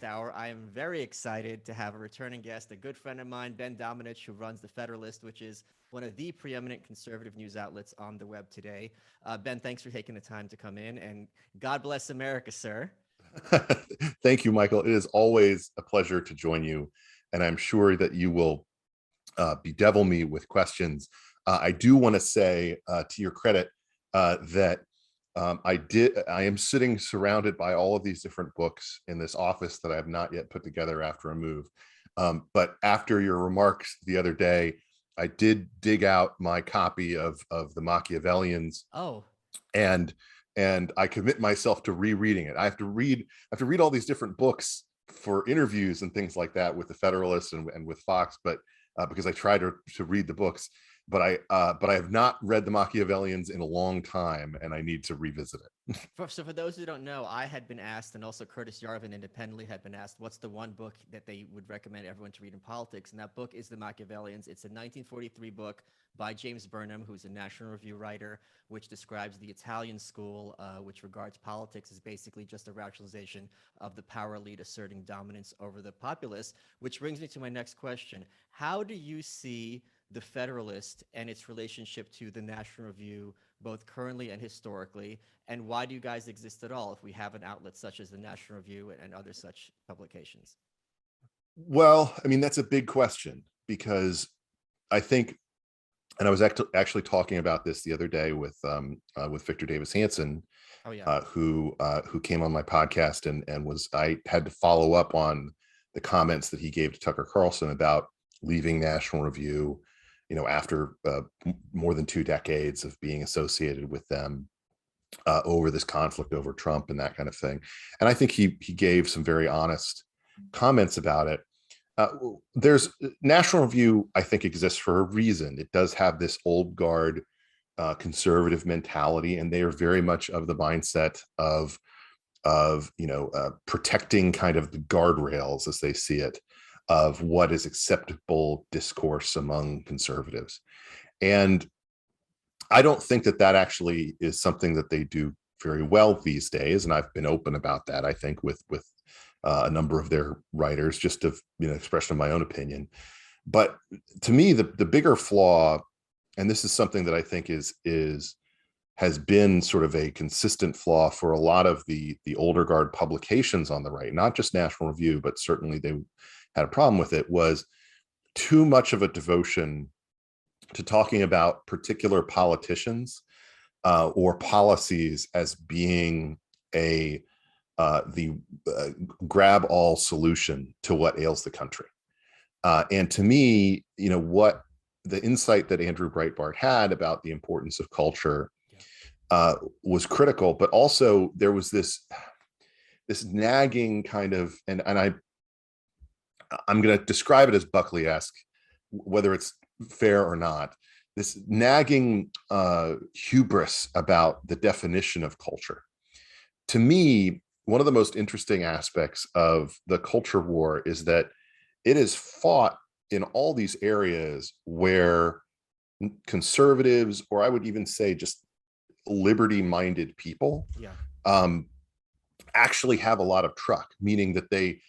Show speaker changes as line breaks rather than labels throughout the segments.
podcast hour. I am very excited to have a returning guest, a good friend of mine, Ben Domenech, who runs the Federalist, which is one of the preeminent conservative news outlets on the web today. Ben, thanks for taking the time to come in, and God bless America, sir.
Thank you, Michael. It is always a pleasure to join you, and I'm sure that you will bedevil me with questions. I do want to say, to your credit, that I am sitting surrounded by all of these different books in this office that I have not yet put together after a move. But after your remarks the other day, I did dig out my copy of the Machiavellians.
Oh,
and I commit myself to rereading it. I have to read all these different books for interviews and things like that with the Federalist and with Fox, but because I try to read the books, but I have not read the Machiavellians in a long time, and I need to revisit it.
So for those who don't know, I had been asked, and also Curtis Yarvin independently had been asked, what's the one book that they would recommend everyone to read in politics? And that book is The Machiavellians. It's a 1943 book by James Burnham, who's a National Review writer, which describes the Italian school, which regards politics as basically just a rationalization of the power elite asserting dominance over the populace, which brings me to my next question. How do you see the Federalist and its relationship to the National Review, both currently and historically, and why do you guys exist at all if we have an outlet such as the National Review and other such publications?
Well, I mean, that's a big question, because I think, and I was actually talking about this the other day with Victor Davis Hanson,
Oh, yeah.
who came on my podcast, and I had to follow up on the comments that he gave to Tucker Carlson about leaving National Review, after more than 2 decades of being associated with them over this conflict over Trump and that kind of thing. And I think he gave some very honest comments about it. There's National Review, I think, exists for a reason. It does have this old guard conservative mentality, and they are very much of the mindset of protecting kind of the guardrails, as they see it, of what is acceptable discourse among conservatives. And I don't think that actually is something that they do very well these days. And I've been open about that, I think, with a number of their writers, just to expression of my own opinion. But to me, the bigger flaw, and this is something that I think has been sort of a consistent flaw for a lot of the older guard publications on the right, not just National Review, but certainly they had a problem with it, was too much of a devotion to talking about particular politicians or policies as being the grab all solution to what ails the country. And to me, what the insight that Andrew Breitbart had about the importance of culture was critical, but also there was this nagging kind of, and I'm going to describe it as Buckley-esque, whether it's fair or not, this nagging hubris about the definition of culture. To me, one of the most interesting aspects of the culture war is that it is fought in all these areas where conservatives, or I would even say just liberty-minded people, actually have a lot of truck, meaning that they,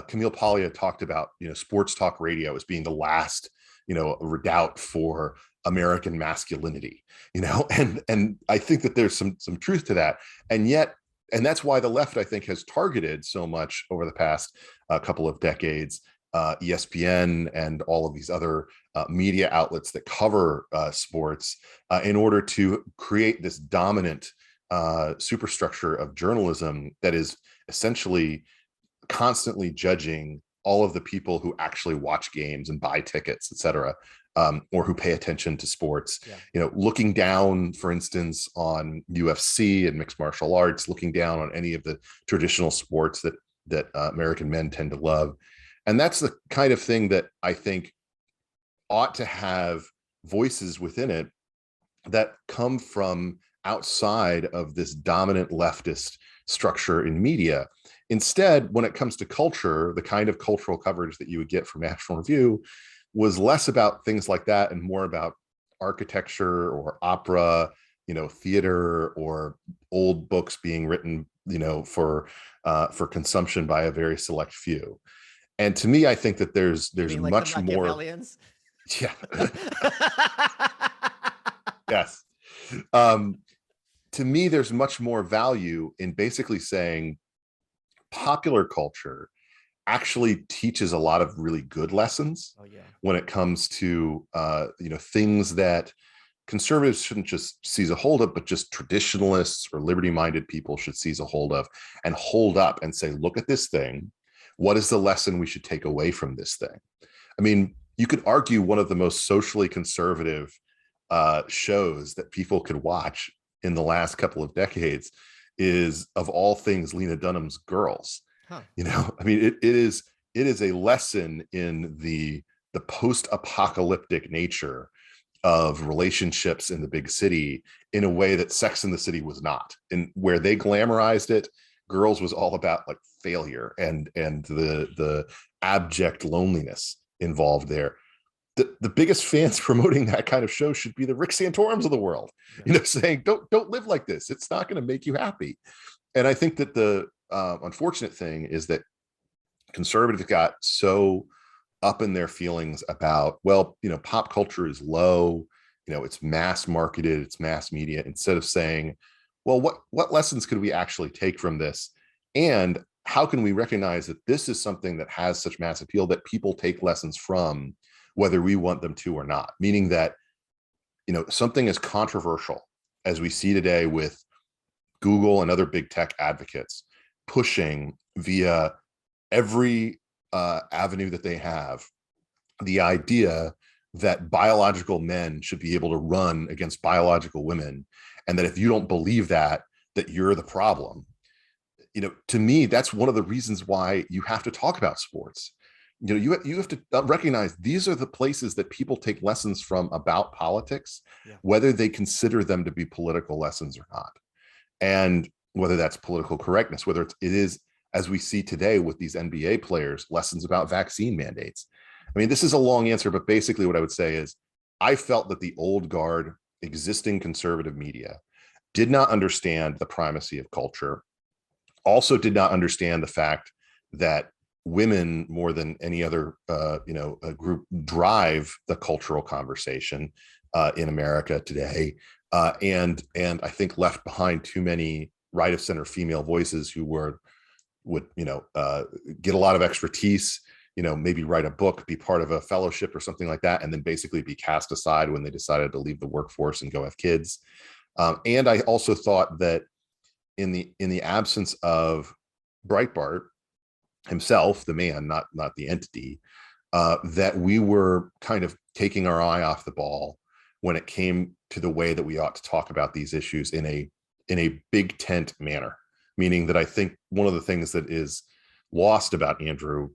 Camille Paglia talked about, sports talk radio as being the last, redoubt for American masculinity, and I think that there's some truth to that. And that's why the left, I think, has targeted so much over the past couple of decades, ESPN and all of these other media outlets that cover sports in order to create this dominant superstructure of journalism that is essentially constantly judging all of the people who actually watch games and buy tickets, et cetera, or who pay attention to sports. Looking down, for instance, on UFC and mixed martial arts, looking down on any of the traditional sports that American men tend to love. And that's the kind of thing that I think ought to have voices within it that come from outside of this dominant leftist structure in media. Instead, when it comes to culture, the kind of cultural coverage that you would get from National Review was less about things like that and more about architecture or opera theater or old books being written, for consumption by a very select few. And to me, I think that there's
You mean like the
much more.
Machiavellians?
Yeah. Yes. Um, to me, there's much more value in basically saying popular culture actually teaches a lot of really good lessons
Oh yeah.
when it comes to things that conservatives shouldn't just seize a hold of, but just traditionalists or liberty-minded people should seize a hold of and hold up and say, look at this thing. What is the lesson we should take away from this thing? I mean, you could argue one of the most socially conservative shows that people could watch in the last couple of decades is, of all things, Lena Dunham's Girls.
Huh.
I mean, it is a lesson in the post-apocalyptic nature of relationships in the big city in a way that Sex and the City was not. And where they glamorized it, Girls was all about like failure and the abject loneliness involved there. The biggest fans promoting that kind of show should be the Rick Santorums of the world,
Yeah.
saying don't live like this. It's not going to make you happy. And I think that the unfortunate thing is that conservatives got so up in their feelings about, well, pop culture is low, it's mass marketed, it's mass media, instead of saying, well, what lessons could we actually take from this? And how can we recognize that this is something that has such mass appeal that people take lessons from, whether we want them to or not? Meaning that, something as controversial as we see today with Google and other big tech advocates pushing via every avenue that they have, the idea that biological men should be able to run against biological women, and that if you don't believe that you're the problem. To me, that's one of the reasons why you have to talk about sports. You have to recognize these are the places that people take lessons from about politics, whether they consider them to be political lessons or not. And whether that's political correctness, whether it is, as we see today with these NBA players, lessons about vaccine mandates. I mean, this is a long answer, but basically what I would say is I felt that the old guard existing conservative media did not understand the primacy of culture, also did not understand the fact that women, more than any other group, drive the cultural conversation in America today, and I think left behind too many right of center female voices who would get a lot of expertise, maybe write a book, be part of a fellowship or something like that, and then basically be cast aside when they decided to leave the workforce and go have kids. And I also thought that in the absence of Breitbart himself, the man, not the entity, that we were kind of taking our eye off the ball when it came to the way that we ought to talk about these issues in a big tent manner. Meaning that I think one of the things that is lost about Andrew,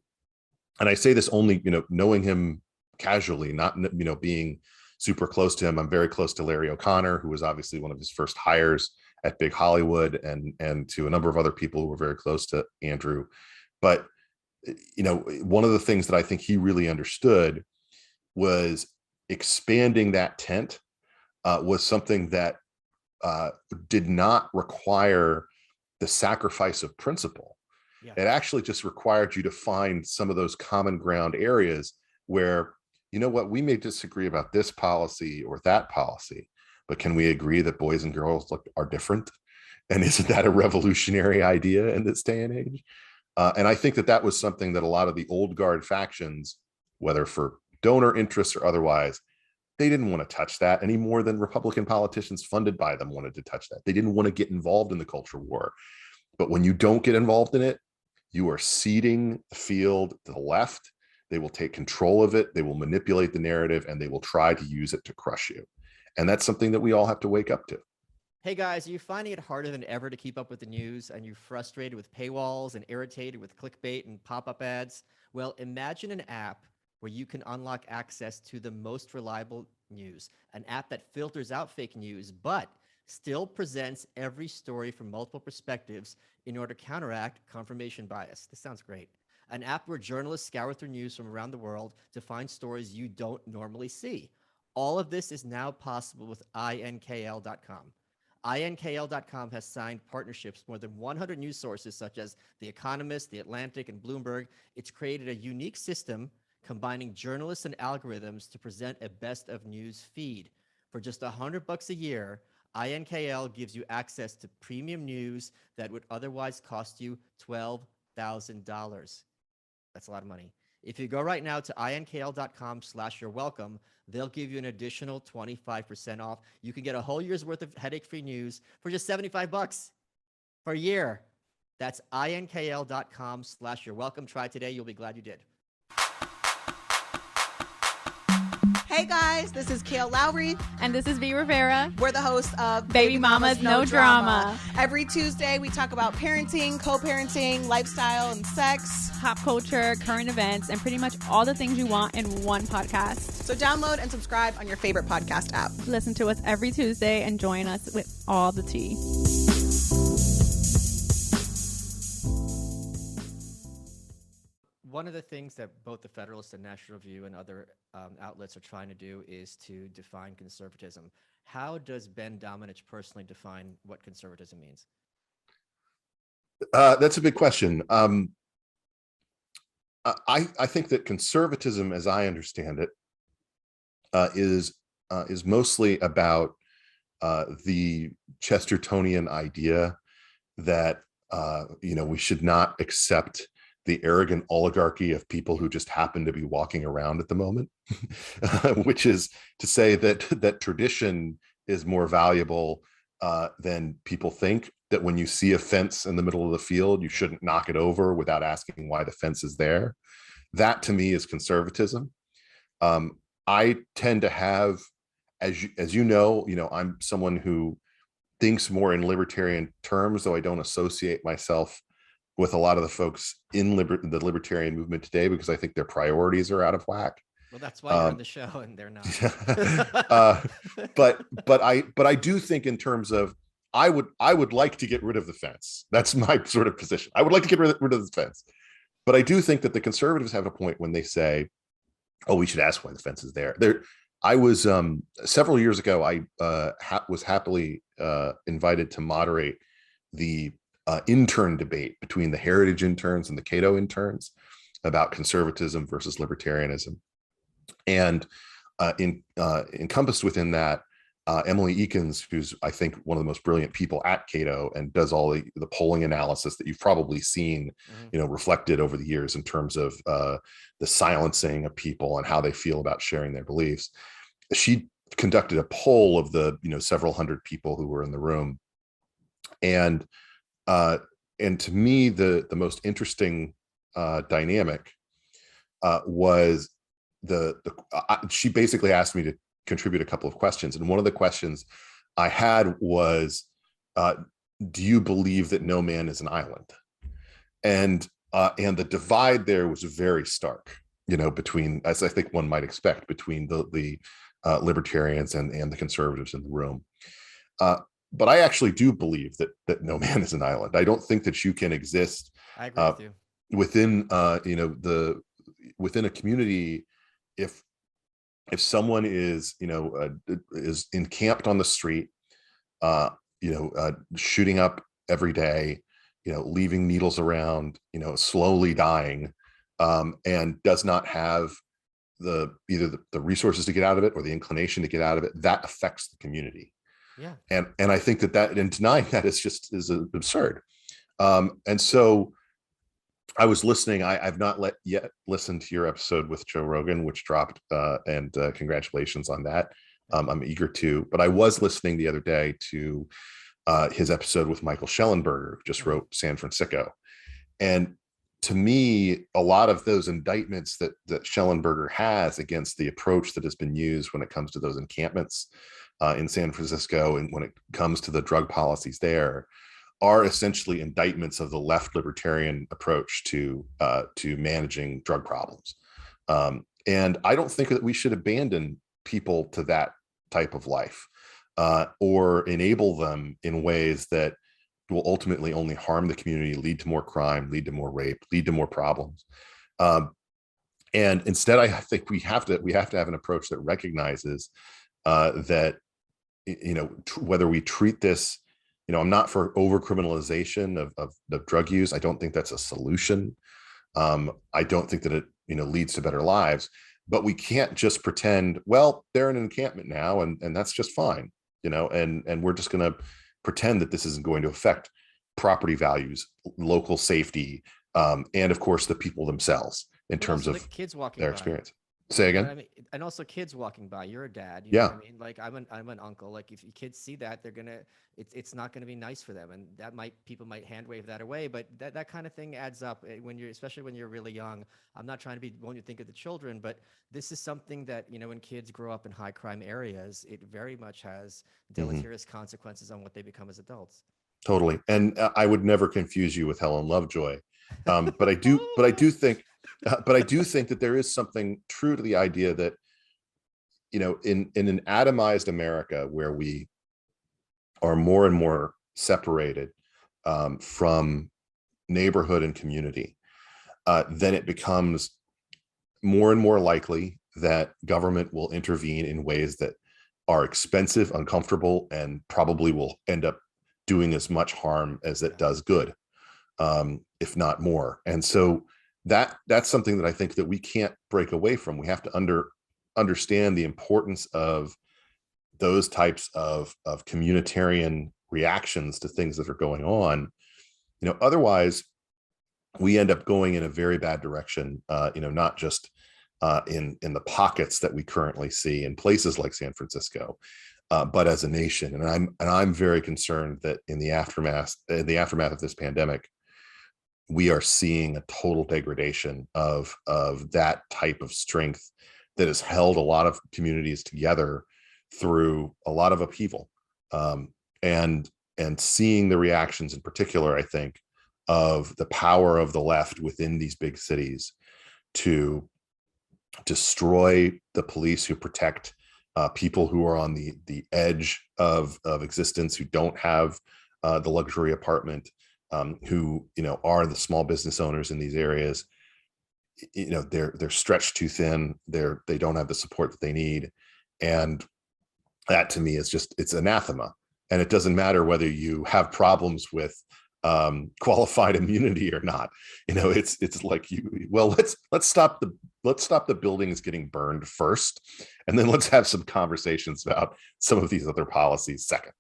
and I say this only, knowing him casually, not, being super close to him. I'm very close to Larry O'Connor, who was obviously one of his first hires at Big Hollywood, and to a number of other people who were very close to Andrew. But, one of the things that I think he really understood was expanding that tent was something that did not require the sacrifice of principle.
Yeah.
It actually just required you to find some of those common ground areas where, we may disagree about this policy or that policy, but can we agree that boys and girls are different? And isn't that a revolutionary idea in this day and age? And I think that was something that a lot of the old guard factions, whether for donor interests or otherwise, they didn't want to touch that any more than Republican politicians funded by them wanted to touch that. They didn't want to get involved in the culture war. But when you don't get involved in it, you are ceding the field to the left. They will take control of it. They will manipulate the narrative, and they will try to use it to crush you. And that's something that we all have to wake up to.
Hey guys, are you finding it harder than ever to keep up with the news, and you're frustrated with paywalls and irritated with clickbait and pop-up ads? Well, imagine an app where you can unlock access to the most reliable news, an app that filters out fake news, but still presents every story from multiple perspectives in order to counteract confirmation bias. This sounds great. An app where journalists scour through news from around the world to find stories you don't normally see. All of this is now possible with inkl.com. INKL.com has signed partnerships with more than 100 news sources such as The Economist, The Atlantic, and Bloomberg. It's created a unique system combining journalists and algorithms to present a best of news feed. For just $100 a year, INKL gives you access to premium news that would otherwise cost you $12,000. That's a lot of money. If you go right now to inkl.com/you're welcome, they'll give you an additional 25% off. You can get a whole year's worth of headache-free news for just $75 for a year. That's inkl.com/you're welcome. Try it today. You'll be glad you did.
Hey guys, this is Kale Lowry.
And this is V. Rivera.
We're the hosts of
Baby Mama's No Drama.
Every Tuesday, we talk about parenting, co-parenting, lifestyle, and sex.
Pop culture, current events, and pretty much all the things you want in one podcast.
So download and subscribe on your favorite podcast app.
Listen to us every Tuesday and join us with all the tea.
One of the things that both the Federalist and National Review and other outlets are trying to do is to define conservatism. How does Ben Domenech personally define what conservatism means?
That's a big question. I think that conservatism, as I understand it, is mostly about the Chestertonian idea that we should not accept the arrogant oligarchy of people who just happen to be walking around at the moment, which is to say that tradition is more valuable than people think, that when you see a fence in the middle of the field, you shouldn't knock it over without asking why the fence is there. That to me is conservatism. I tend to have, as you know, I'm someone who thinks more in libertarian terms, though I don't associate myself with a lot of the folks in the libertarian movement today because I think their priorities are out of whack.
Well, that's why you're on the show and they're not.
But I do think in terms of I would like to get rid of the fence. That's my sort of position. I would like to get rid of the fence. But I do think that the conservatives have a point when they say, oh, we should ask why the fence is there. I was several years ago, I was happily invited to moderate the intern debate between the heritage interns and the Cato interns about conservatism versus libertarianism. And encompassed within that, Emily Ekins, who's I think one of the most brilliant people at Cato and does all the polling analysis that you've probably seen, reflected over the years in terms of the silencing of people and how they feel about sharing their beliefs. She conducted a poll of the several hundred people who were in the room, and to me the most interesting dynamic was she basically asked me to contribute a couple of questions, and one of the questions I had was, do you believe that no man is an island? And the divide there was very stark, between, as I think one might expect, between the libertarians and the conservatives in the room. But I actually do believe that no man is an island. I don't think that you can exist
I agree with you.
within within a community if someone is is encamped on the street, shooting up every day, leaving needles around, slowly dying, and does not have either the resources to get out of it or the inclination to get out of it, that affects the community.
Yeah.
And I think that and denying that is absurd. And so I was listening. I've not yet listened to your episode with Joe Rogan, which dropped, and congratulations on that. I'm eager to, but I was listening the other day to his episode with Michael Schellenberger, who just wrote San Francisco. And to me, a lot of those indictments that Schellenberger has against the approach that has been used when it comes to those encampments in San Francisco, and when it comes to the drug policies there, are essentially indictments of the left libertarian approach to managing drug problems. And I don't think that we should abandon people to that type of life or enable them in ways that will ultimately only harm the community, lead to more crime, lead to more rape, lead to more problems. And instead, I think we have to have an approach that recognizes that whether we treat this, I'm not for over criminalization of drug use. I don't think that's a solution. I don't think that it, leads to better lives, but we can't just pretend, well, they're in an encampment now and that's just fine, and we're just going to pretend that this isn't going to affect property values, local safety, and of course the people themselves in terms of
kids walking
their
by.
experience. Say again.
I mean, and also kids walking by. You're a dad. You
Yeah.
know what I mean, like I'm an uncle. Like if your kids see that, they're gonna. It's not gonna be nice for them, and people might hand wave that away. But that kind of thing adds up especially when you're really young. I'm not trying to be one to think of the children, but this is something that when kids grow up in high crime areas, it very much has deleterious consequences on what they become as adults.
Totally. And I would never confuse you with Helen Lovejoy, but I do think that there is something true to the idea that, in an atomized America where we are more and more separated from neighborhood and community, then it becomes more and more likely that government will intervene in ways that are expensive, uncomfortable, and probably will end up doing as much harm as it does good, if not more. And so that's something that I think that we can't break away from. We have to understand the importance of those types of communitarian reactions to things that are going on. Otherwise we end up going in a very bad direction, not just in the pockets that we currently see in places like San Francisco, but as a nation. And I'm very concerned that in the aftermath of this pandemic, we are seeing a total degradation of that type of strength that has held a lot of communities together through a lot of upheaval, and seeing the reactions in particular, I think, of the power of the left within these big cities to destroy the police who protect people who are on the edge of existence, who don't have the luxury apartment, who are the small business owners in these areas. They're stretched too thin. They don't have the support that they need, and that to me is it's anathema. And it doesn't matter whether you have problems with qualified immunity or not. It's like let's stop the buildings getting burned first, and then let's have some conversations about some of these other policies second.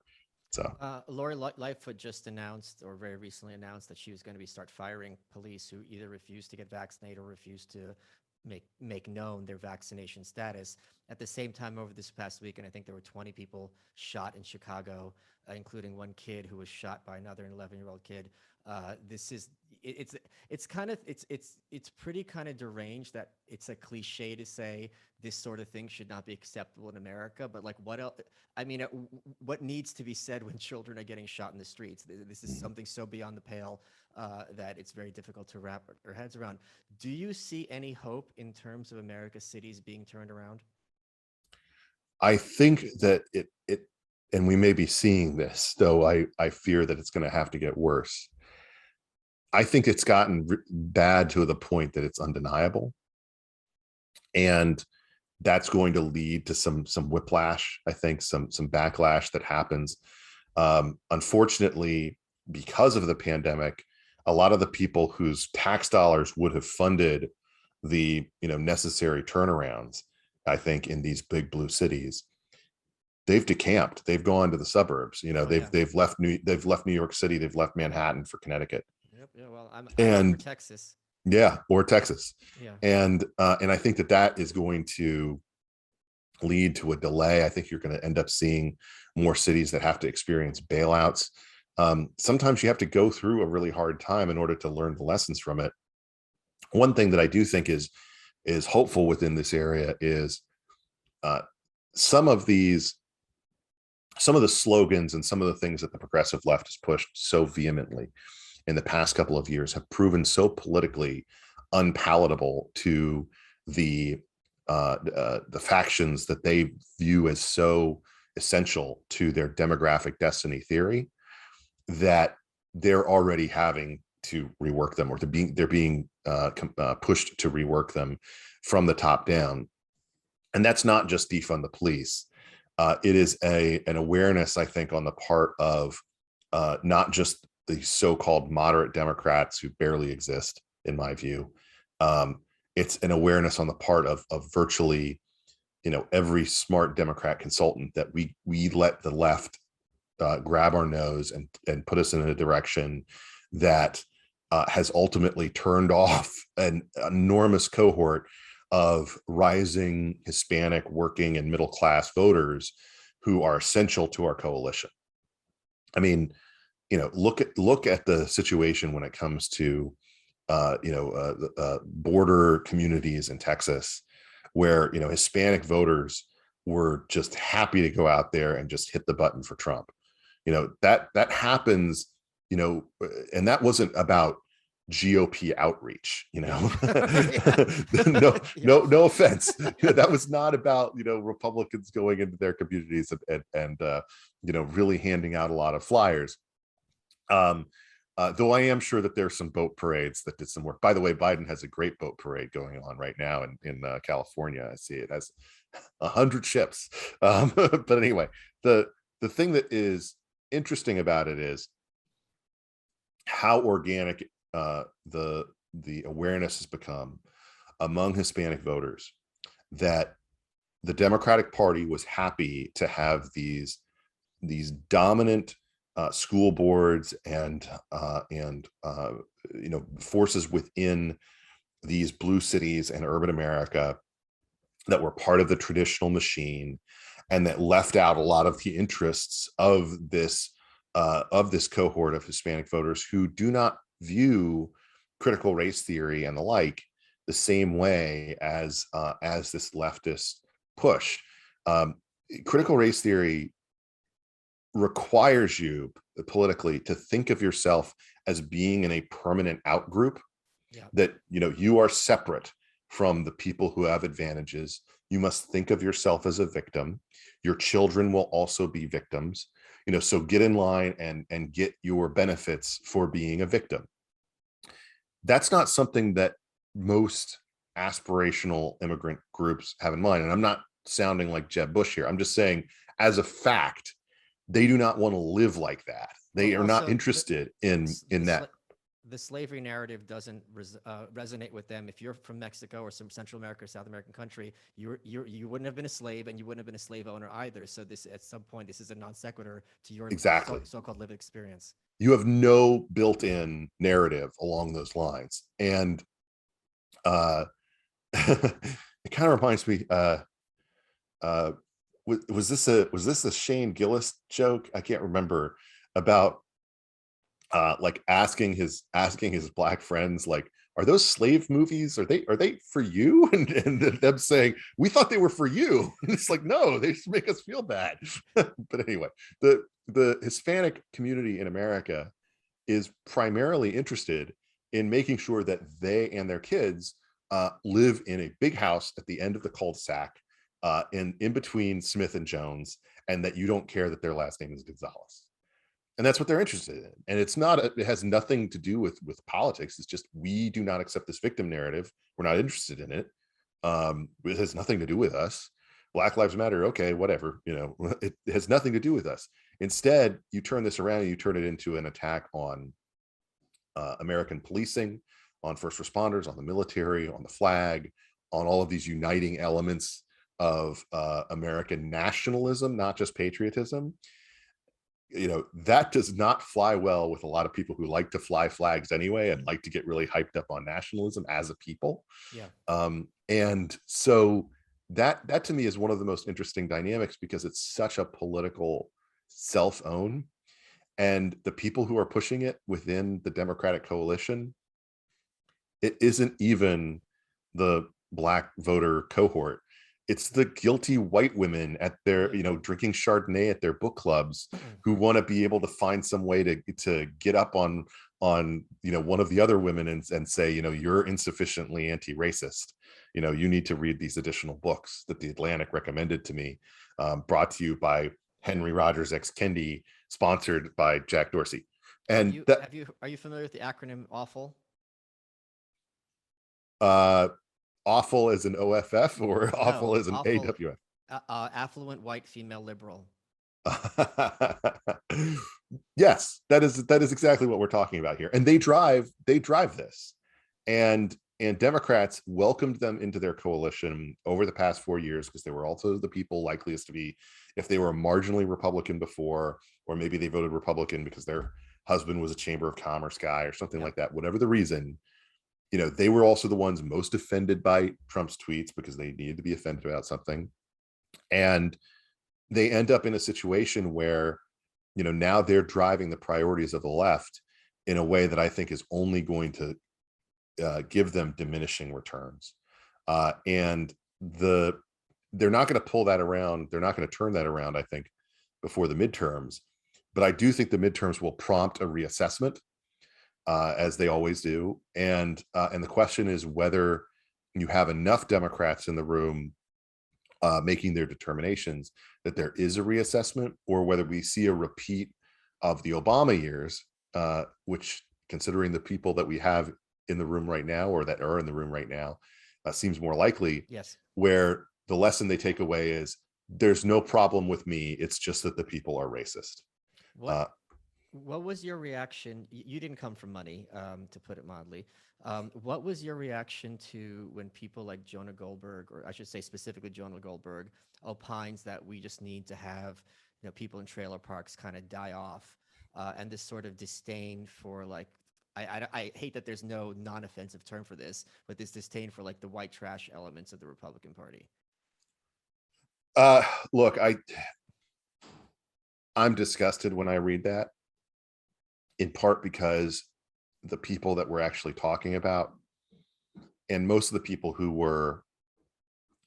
So
Lori Lightfoot just announced, or very recently announced, that she was going to start firing police who either refused to get vaccinated or refused to make known their vaccination status. At the same time, over this past week, and I think there were 20 people shot in Chicago, including one kid who was shot by another 11-year-old kid. It's pretty kind of deranged that it's a cliche to say this sort of thing should not be acceptable in America, but like what else? I mean, what needs to be said when children are getting shot in the streets? This is something so beyond the pale that it's very difficult to wrap our heads around. Do you see any hope in terms of America's cities being turned around?
I think that it and we may be seeing this, though I fear that it's going to have to get worse. I think it's gotten bad to the point that it's undeniable, and that's going to lead to some whiplash. I think some backlash that happens. Unfortunately, because of the pandemic, a lot of the people whose tax dollars would have funded the necessary turnarounds, I think, in these big blue cities, they've decamped. They've gone to the suburbs. They've left New York City. They've left Manhattan for Connecticut.
Yep. Yeah. Well, I'm
for
Texas.
Yeah, or Texas.
Yeah.
And I think that is going to lead to a delay. I think you're going to end up seeing more cities that have to experience bailouts. Sometimes you have to go through a really hard time in order to learn the lessons from it. One thing that I do think is hopeful within this area is some of the slogans and some of the things that the progressive left has pushed so vehemently in the past couple of years have proven so politically unpalatable to the factions that they view as so essential to their demographic destiny theory that they're already having to rework them, or they're being pushed to rework them from the top down. And that's not just defund the police. It is an awareness, I think, on the part of not just the so-called moderate Democrats who barely exist, in my view. It's an awareness on the part of virtually, every smart Democrat consultant that we let the left grab our nose and put us in a direction that has ultimately turned off an enormous cohort of rising Hispanic working and middle class voters who are essential to our coalition. I mean, look at the situation when it comes to border communities in Texas, where Hispanic voters were just happy to go out there and just hit the button for Trump. That happens, and that wasn't about GOP outreach, no offense. That was not about, Republicans going into their communities and really handing out a lot of flyers. Though I am sure that there's some boat parades that did some work. By the way, Biden has a great boat parade going on right now in California. I see it has 100 ships. But anyway, the thing that is interesting about it is how organic the awareness has become among Hispanic voters that the Democratic Party was happy to have these dominant school boards and forces within these blue cities and urban America that were part of the traditional machine, and that left out a lot of the interests of this cohort of Hispanic voters who do not view critical race theory and the like the same way as this leftist push. Critical race theory requires you politically to think of yourself as being in a permanent out group, that you are separate from the people who have advantages. You must think of yourself as a victim. Your children will also be victims, so get in line and get your benefits for being a victim. That's not something that most aspirational immigrant groups have in mind. And I'm not sounding like Jeb Bush here. I'm just saying, as a fact, they do not want to live like that. They are not interested in that.
The slavery narrative doesn't resonate with them. If you're from Mexico or some Central America or South American country, you wouldn't have been a slave, and you wouldn't have been a slave owner either. So this, at some point, this is a non sequitur to your so-called lived experience.
You have no built-in narrative along those lines, and it kind of reminds me. Was this a Shane Gillis joke? I can't remember, about like asking his black friends, like, are those slave movies? Are they for you? And them saying, we thought they were for you. And it's like, no, they just make us feel bad. But anyway, the Hispanic community in America is primarily interested in making sure that they and their kids live in a big house at the end of the cul-de-sac, in between Smith and Jones, and that you don't care that their last name is Gonzalez. And that's what they're interested in. And it has nothing to do with politics. It's just, we do not accept this victim narrative. We're not interested in it. It has nothing to do with us. Black Lives Matter. Okay, whatever. It has nothing to do with us. Instead, you turn this around and you turn it into an attack on American policing, on first responders, on the military, on the flag, on all of these uniting elements of American nationalism, not just patriotism. That does not fly well with a lot of people who like to fly flags anyway and like to get really hyped up on nationalism as a people. And so that to me is one of the most interesting dynamics, because it's such a political self-own, and the people who are pushing it within the Democratic coalition, it isn't even the Black voter cohort. It's the guilty white women at their, drinking Chardonnay at their book clubs, who want to be able to find some way to get up on one of the other women and say, you're insufficiently anti-racist. You need to read these additional books that the Atlantic recommended to me, brought to you by Henry Rogers X Kendi, sponsored by Jack Dorsey. And
are you familiar with the acronym AWFUL?
Awful as an OFF, or awful as an AWF?
Affluent white female liberal.
Yes, that is exactly what we're talking about here. And they drive this. And Democrats welcomed them into their coalition over the past 4 years because they were also the people likeliest to be, if they were marginally Republican before, or maybe they voted Republican because their husband was a Chamber of Commerce guy or something like that, whatever the reason, they were also the ones most offended by Trump's tweets because they needed to be offended about something. And they end up in a situation where, now they're driving the priorities of the left in a way that I think is only going to give them diminishing returns. And they're not going to pull that around. They're not going to turn that around, I think, before the midterms. But I do think the midterms will prompt a reassessment, as they always do. And the question is whether you have enough Democrats in the room making their determinations that there is a reassessment, or whether we see a repeat of the Obama years, which, considering the people that we have in the room right now, or that are in the room right now, seems more likely.
Yes.
Where the lesson they take away is there's no problem with me. It's just that the people are racist.
What was your reaction? You didn't come from money, to put it mildly. What was your reaction to when people like Jonah Goldberg, or I should say specifically Jonah Goldberg, opines that we just need to have people in trailer parks kind of die off, and this sort of disdain for, like, I hate that there's no non-offensive term for this, but this disdain for like the white trash elements of the Republican Party?
Look, I'm disgusted when I read that, in part because the people that we're actually talking about, and most of the people who were,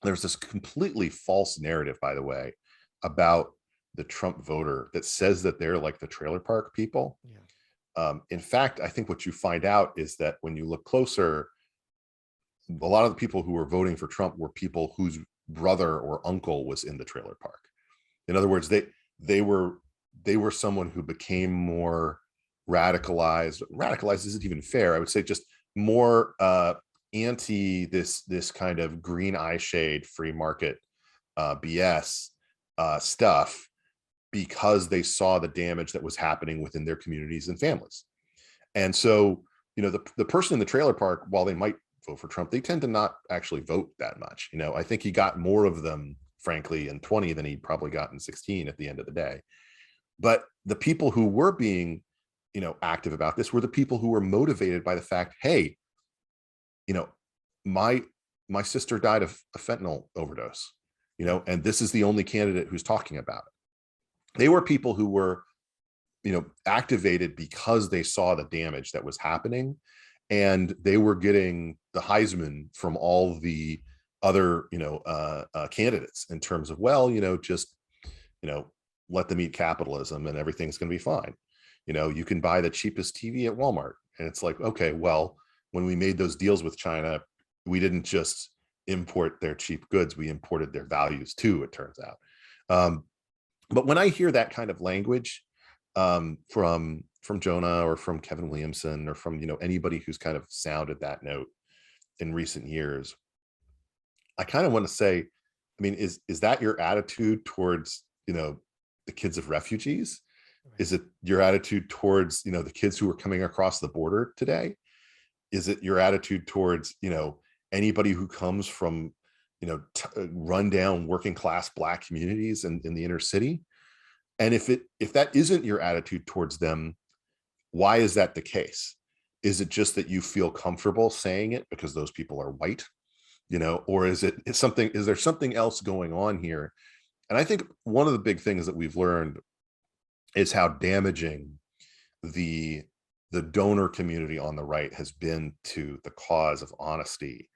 there's this completely false narrative, by the way, about the Trump voter that says that they're like the trailer park people.
Yeah.
In fact, I think what you find out is that when you look closer, a lot of the people who were voting for Trump were people whose brother or uncle was in the trailer park. In other words, they were someone who became more radicalized isn't even fair. I would say just more anti this kind of green eye shade free market BS stuff, because they saw the damage that was happening within their communities and families. And so, the person in the trailer park, while they might vote for Trump, they tend to not actually vote that much. I think he got more of them, frankly, in 20 than he probably got in 16 at the end of the day. But the people who were being, active about this were the people who were motivated by the fact, hey, my sister died of a fentanyl overdose, and this is the only candidate who's talking about it. They were people who were, activated because they saw the damage that was happening, and they were getting the Heisman from all the other, candidates in terms of, just, let them eat capitalism and everything's going to be fine. You can buy the cheapest TV at Walmart. And it's like, okay, well, when we made those deals with China, we didn't just import their cheap goods, we imported their values too, it turns out. But when I hear that kind of language from Jonah, or from Kevin Williamson, or from anybody who's kind of sounded that note in recent years, I kind of want to say, I mean, is that your attitude towards the kids of refugees? Right. Is it your attitude towards the kids who are coming across the border today? Is it your attitude towards anybody who comes from rundown working class Black communities in the inner city? And if that isn't your attitude towards them, why is that the case? Is it just that you feel comfortable saying it because those people are white, or is there something else going on here? And I think one of the big things that we've learned is how damaging the donor community on the right has been to the cause of honesty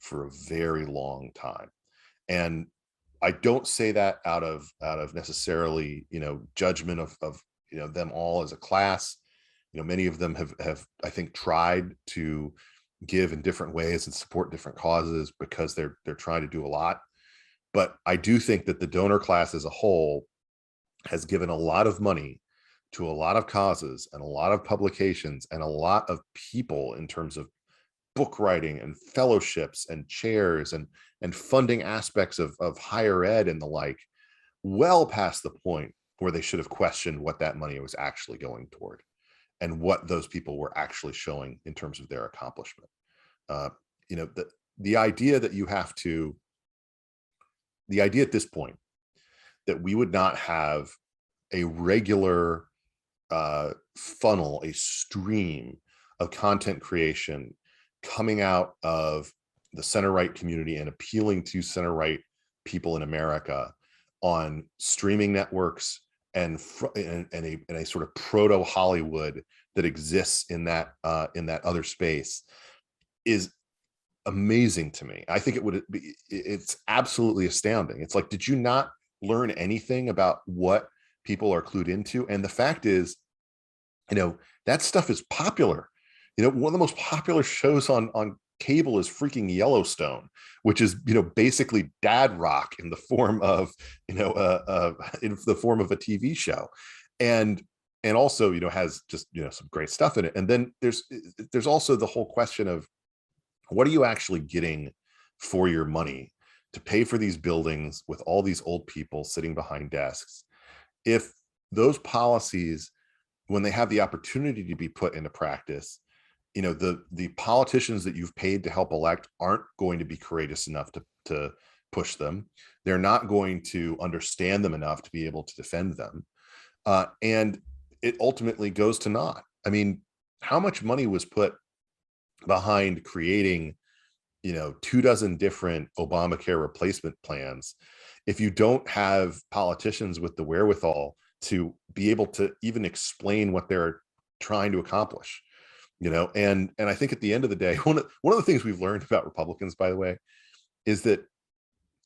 for a very long time. And I don't say that out of necessarily judgment of them all as a class. Many of them have I think tried to give in different ways and support different causes because they're trying to do a lot. But I do think that the donor class as a whole has given a lot of money to a lot of causes and a lot of publications and a lot of people in terms of book writing and fellowships and chairs and and funding aspects of higher ed and the like, well past the point where they should have questioned what that money was actually going toward and what those people were actually showing in terms of their accomplishment. You know, the idea that you have to, the idea at this point that we would not have a regular funnel, a stream of content creation coming out of the center-right community and appealing to center-right people in America on streaming networks and a sort of proto Hollywood that exists in that other space is amazing to me. I think it's absolutely astounding. It's like, did you not learn anything about what people are clued into? And the fact is, you know, that stuff is popular. You know, one of the most popular shows on cable is freaking Yellowstone, which is, you know, basically dad rock in the form of, you know, in the form of a TV show, and also, you know, has just, you know, some great stuff in it. And then there's also the whole question of, what are you actually getting for your money to pay for these buildings with all these old people sitting behind desks? If those policies, when they have the opportunity to be put into practice, you know, the politicians that you've paid to help elect aren't going to be courageous enough to push them. They're not going to understand them enough to be able to defend them. And it ultimately goes to naught. I mean, how much money was put behind creating, you know, 24 different Obamacare replacement plans if you don't have politicians with the wherewithal to be able to even explain what they're trying to accomplish? You know, and I think at the end of the day, one of the things we've learned about Republicans, by the way, is that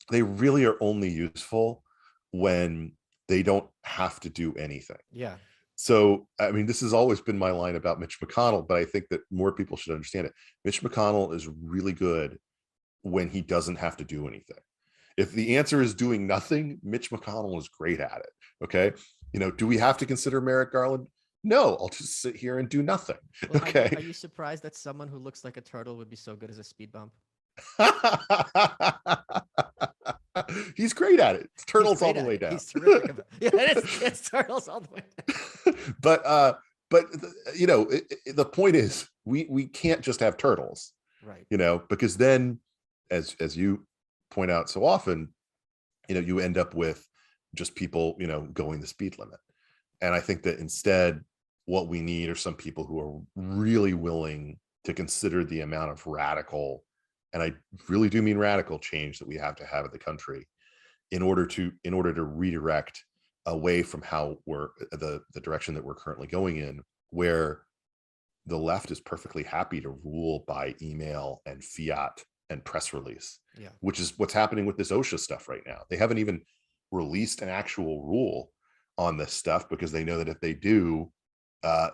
they really are only useful when they don't have to do anything.
Yeah.
So, I mean, this has always been my line about Mitch McConnell, but I think that more people should understand it. Mitch McConnell is really good when he doesn't have to do anything. If the answer is doing nothing, Mitch McConnell is great at it. Okay. You know, do we have to consider Merrick Garland? No, I'll just sit here and do nothing.
Well,
okay.
Are you surprised that someone who looks like a turtle would be so good as a speed bump?
He's great at it. It's turtles all the way down.
He's terrific about it. Yeah, it's turtles all the way down.
But you know, the point is, we can't just have turtles,
right?
You know, because then, as you point out so often, you know, you end up with just people, you know, going the speed limit. And I think that instead, what we need are some people who are really willing to consider the amount of radical, and I really do mean radical, change that we have to have in the country in order to redirect away from how we're the direction that we're currently going in, where the left is perfectly happy to rule by email and fiat and press release,
yeah,
which is what's happening with this OSHA stuff right now. They haven't even released an actual rule on this stuff because they know that if they do,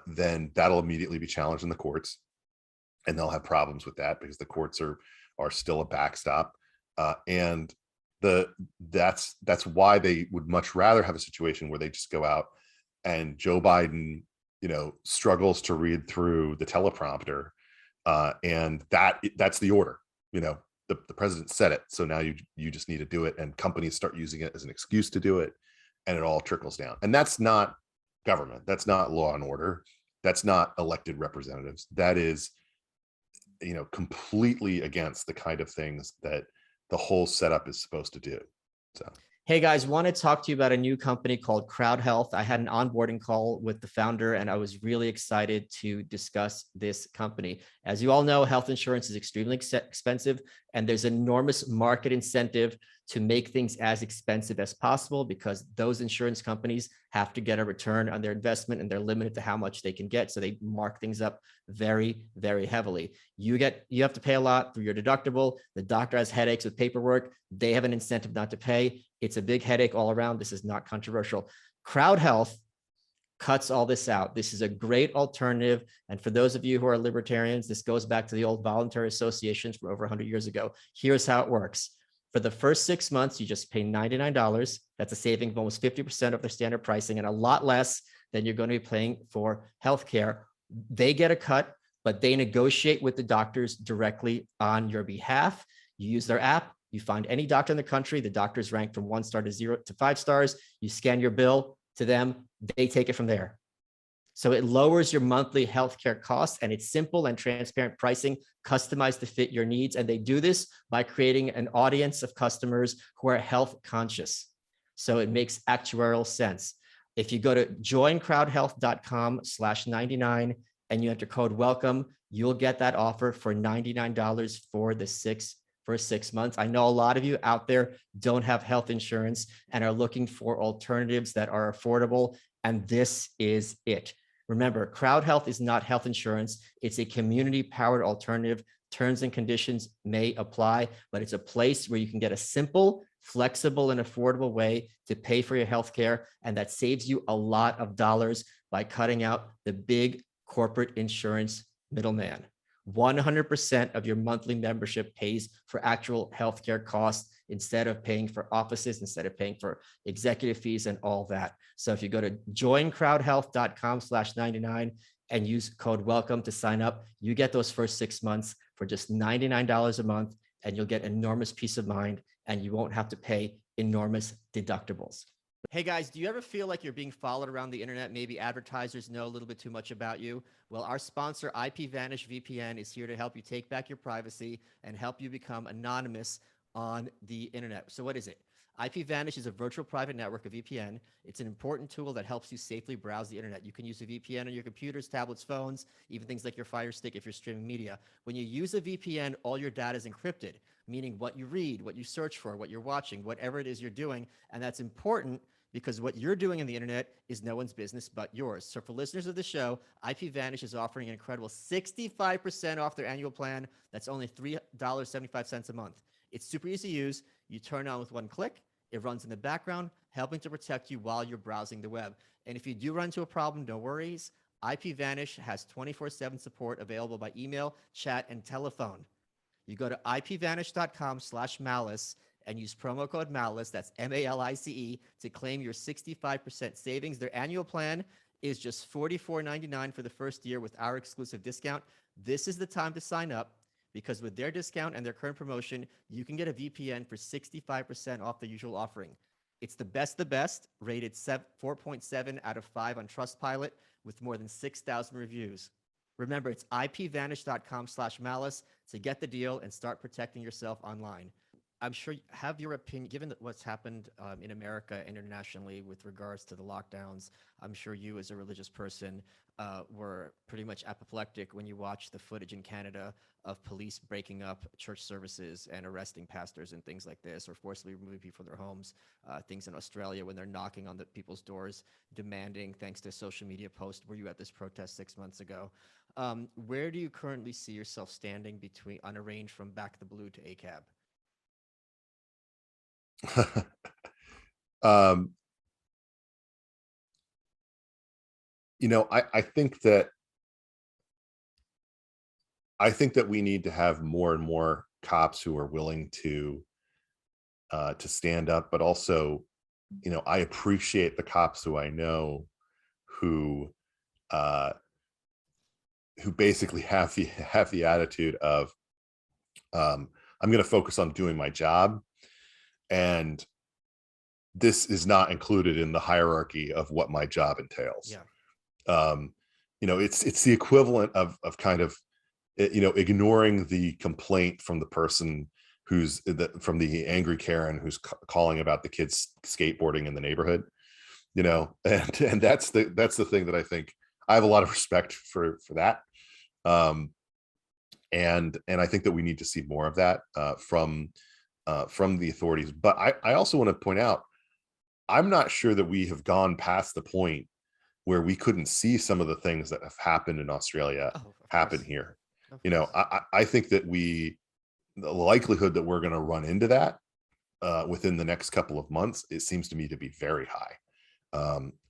then that'll immediately be challenged in the courts, and they'll have problems with that because the courts are still a backstop, and that's why they would much rather have a situation where they just go out and Joe Biden, you know, struggles to read through the teleprompter, and that's the order. You know, the president said it, so now you just need to do it, and companies start using it as an excuse to do it, and it all trickles down. And that's not government. That's not law and order. That's not elected representatives. That is, you know, completely against the kind of things that the whole setup is supposed to do. So,
hey guys, want to talk to you about a new company called CrowdHealth. I had an onboarding call with the founder, and I was really excited to discuss this company. As you all know, health insurance is extremely expensive, and there's enormous market incentive to make things as expensive as possible because those insurance companies have to get a return on their investment, and they're limited to how much they can get. So they mark things up very, very heavily. You have to pay a lot for your deductible. The doctor has headaches with paperwork. They have an incentive not to pay. It's a big headache all around. This is not controversial. CrowdHealth cuts all this out. This is a great alternative. And for those of you who are libertarians, this goes back to the old voluntary associations from over 100 years ago. Here's how it works. For the first 6 months, you just pay $99. That's a saving of almost 50% of their standard pricing and a lot less than you're going to be paying for healthcare. They get a cut, but they negotiate with the doctors directly on your behalf. You use their app, You find any doctor in the country, the doctor's ranked from 1 star to 0 to 5 stars. You scan your bill to them, they take it from there. So it lowers your monthly healthcare costs, and it's simple and transparent pricing, customized to fit your needs. And they do this by creating an audience of customers who are health conscious. So it makes actuarial sense. If you go to joincrowdhealth.com/99 and you enter code WELCOME, you'll get that offer for $99 for 6 months. I know a lot of you out there don't have health insurance and are looking for alternatives that are affordable, and this is it. Remember, CrowdHealth is not health insurance. It's a community-powered alternative. Terms and conditions may apply, but it's a place where you can get a simple, flexible, and affordable way to pay for your healthcare, and that saves you a lot of dollars by cutting out the big corporate insurance middleman. 100% of your monthly membership pays for actual healthcare costs instead of paying for offices, instead of paying for executive fees and all that. So if you go to joincrowdhealth.com/99 and use code WELCOME to sign up, you get those first 6 months for just $99 a month, and you'll get enormous peace of mind, and you won't have to pay enormous deductibles. Hey guys, do you ever feel like you're being followed around the internet? Maybe advertisers know a little bit too much about you. Well, our sponsor, IPVanish VPN, is here to help you take back your privacy and help you become anonymous on the internet. So what is it? IPVanish is a virtual private network, a VPN. It's an important tool that helps you safely browse the internet. You can use a VPN on your computers, tablets, phones, even things like your Fire Stick if you're streaming media. When you use a VPN, all your data is encrypted, meaning what you read, what you search for, what you're watching, whatever it is you're doing. And that's important because what you're doing on the internet is no one's business but yours. So for listeners of the show, IPVanish is offering an incredible 65% off their annual plan. That's only $3.75 a month. It's super easy to use. You turn it on with one click. It runs in the background, helping to protect you while you're browsing the web. And if you do run into a problem, no worries. IPVanish has 24/7 support available by email, chat, and telephone. You go to ipvanish.com/malice and use promo code MALICE, that's MALICE, to claim your 65% savings. Their annual plan is just $44.99 for the first year with our exclusive discount. This is the time to sign up, because with their discount and their current promotion, you can get a VPN for 65% off the usual offering. It's the best, rated 4.7 out of 5 on Trustpilot with more than 6,000 reviews. Remember, it's ipvanish.com/malice to get the deal and start protecting yourself online. I'm sure you have your opinion, given what's happened in America internationally with regards to the lockdowns. I'm sure you, as a religious person, were pretty much apoplectic when you watched the footage in Canada of police breaking up church services and arresting pastors and things like this, or forcibly removing people from their homes. Things in Australia when they're knocking on the people's doors, demanding, thanks to social media posts. Were you at this protest 6 months ago? Where do you currently see yourself standing between on a range from Back the Blue to ACAB?
I think that we need to have more and more cops who are willing to stand up, but also, I appreciate the cops who I know who basically have the attitude of, I'm going to focus on doing my job, and this is not included in the hierarchy of what my job entails.
Yeah.
It's the equivalent of kind of, ignoring the complaint from the person from the angry Karen who's calling about the kids skateboarding in the neighborhood, and that's the thing that I think I have a lot of respect for that. And I think that we need to see more of that from the authorities. But I also want to point out, I'm not sure that we have gone past the point where we couldn't see some of the things that have happened in Australia happen here. I think that the likelihood that we're going to run into that within the next couple of months, it seems to me to be very high.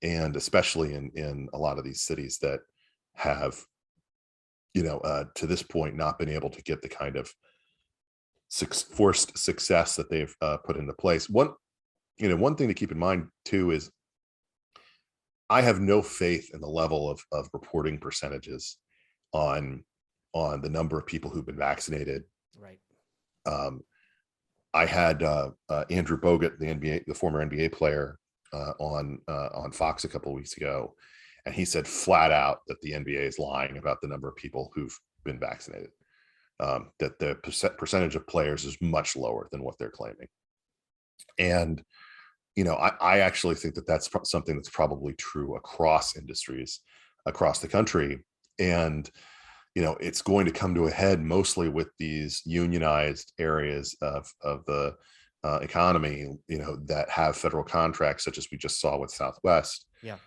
And especially in a lot of these cities that have, to this point, not been able to get the kind of forced success that they've put into place. One thing to keep in mind too is I have no faith in the level of reporting percentages on the number of people who've been vaccinated.
Right.
I had Andrew Bogut, the former NBA player, on Fox a couple of weeks ago, and he said flat out that the NBA is lying about the number of people who've been vaccinated. That the percentage of players is much lower than what they're claiming. And I actually think that that's something that's probably true across industries, across the country. And it's going to come to a head mostly with these unionized areas of the economy, that have federal contracts, such as we just saw with Southwest.
Yeah.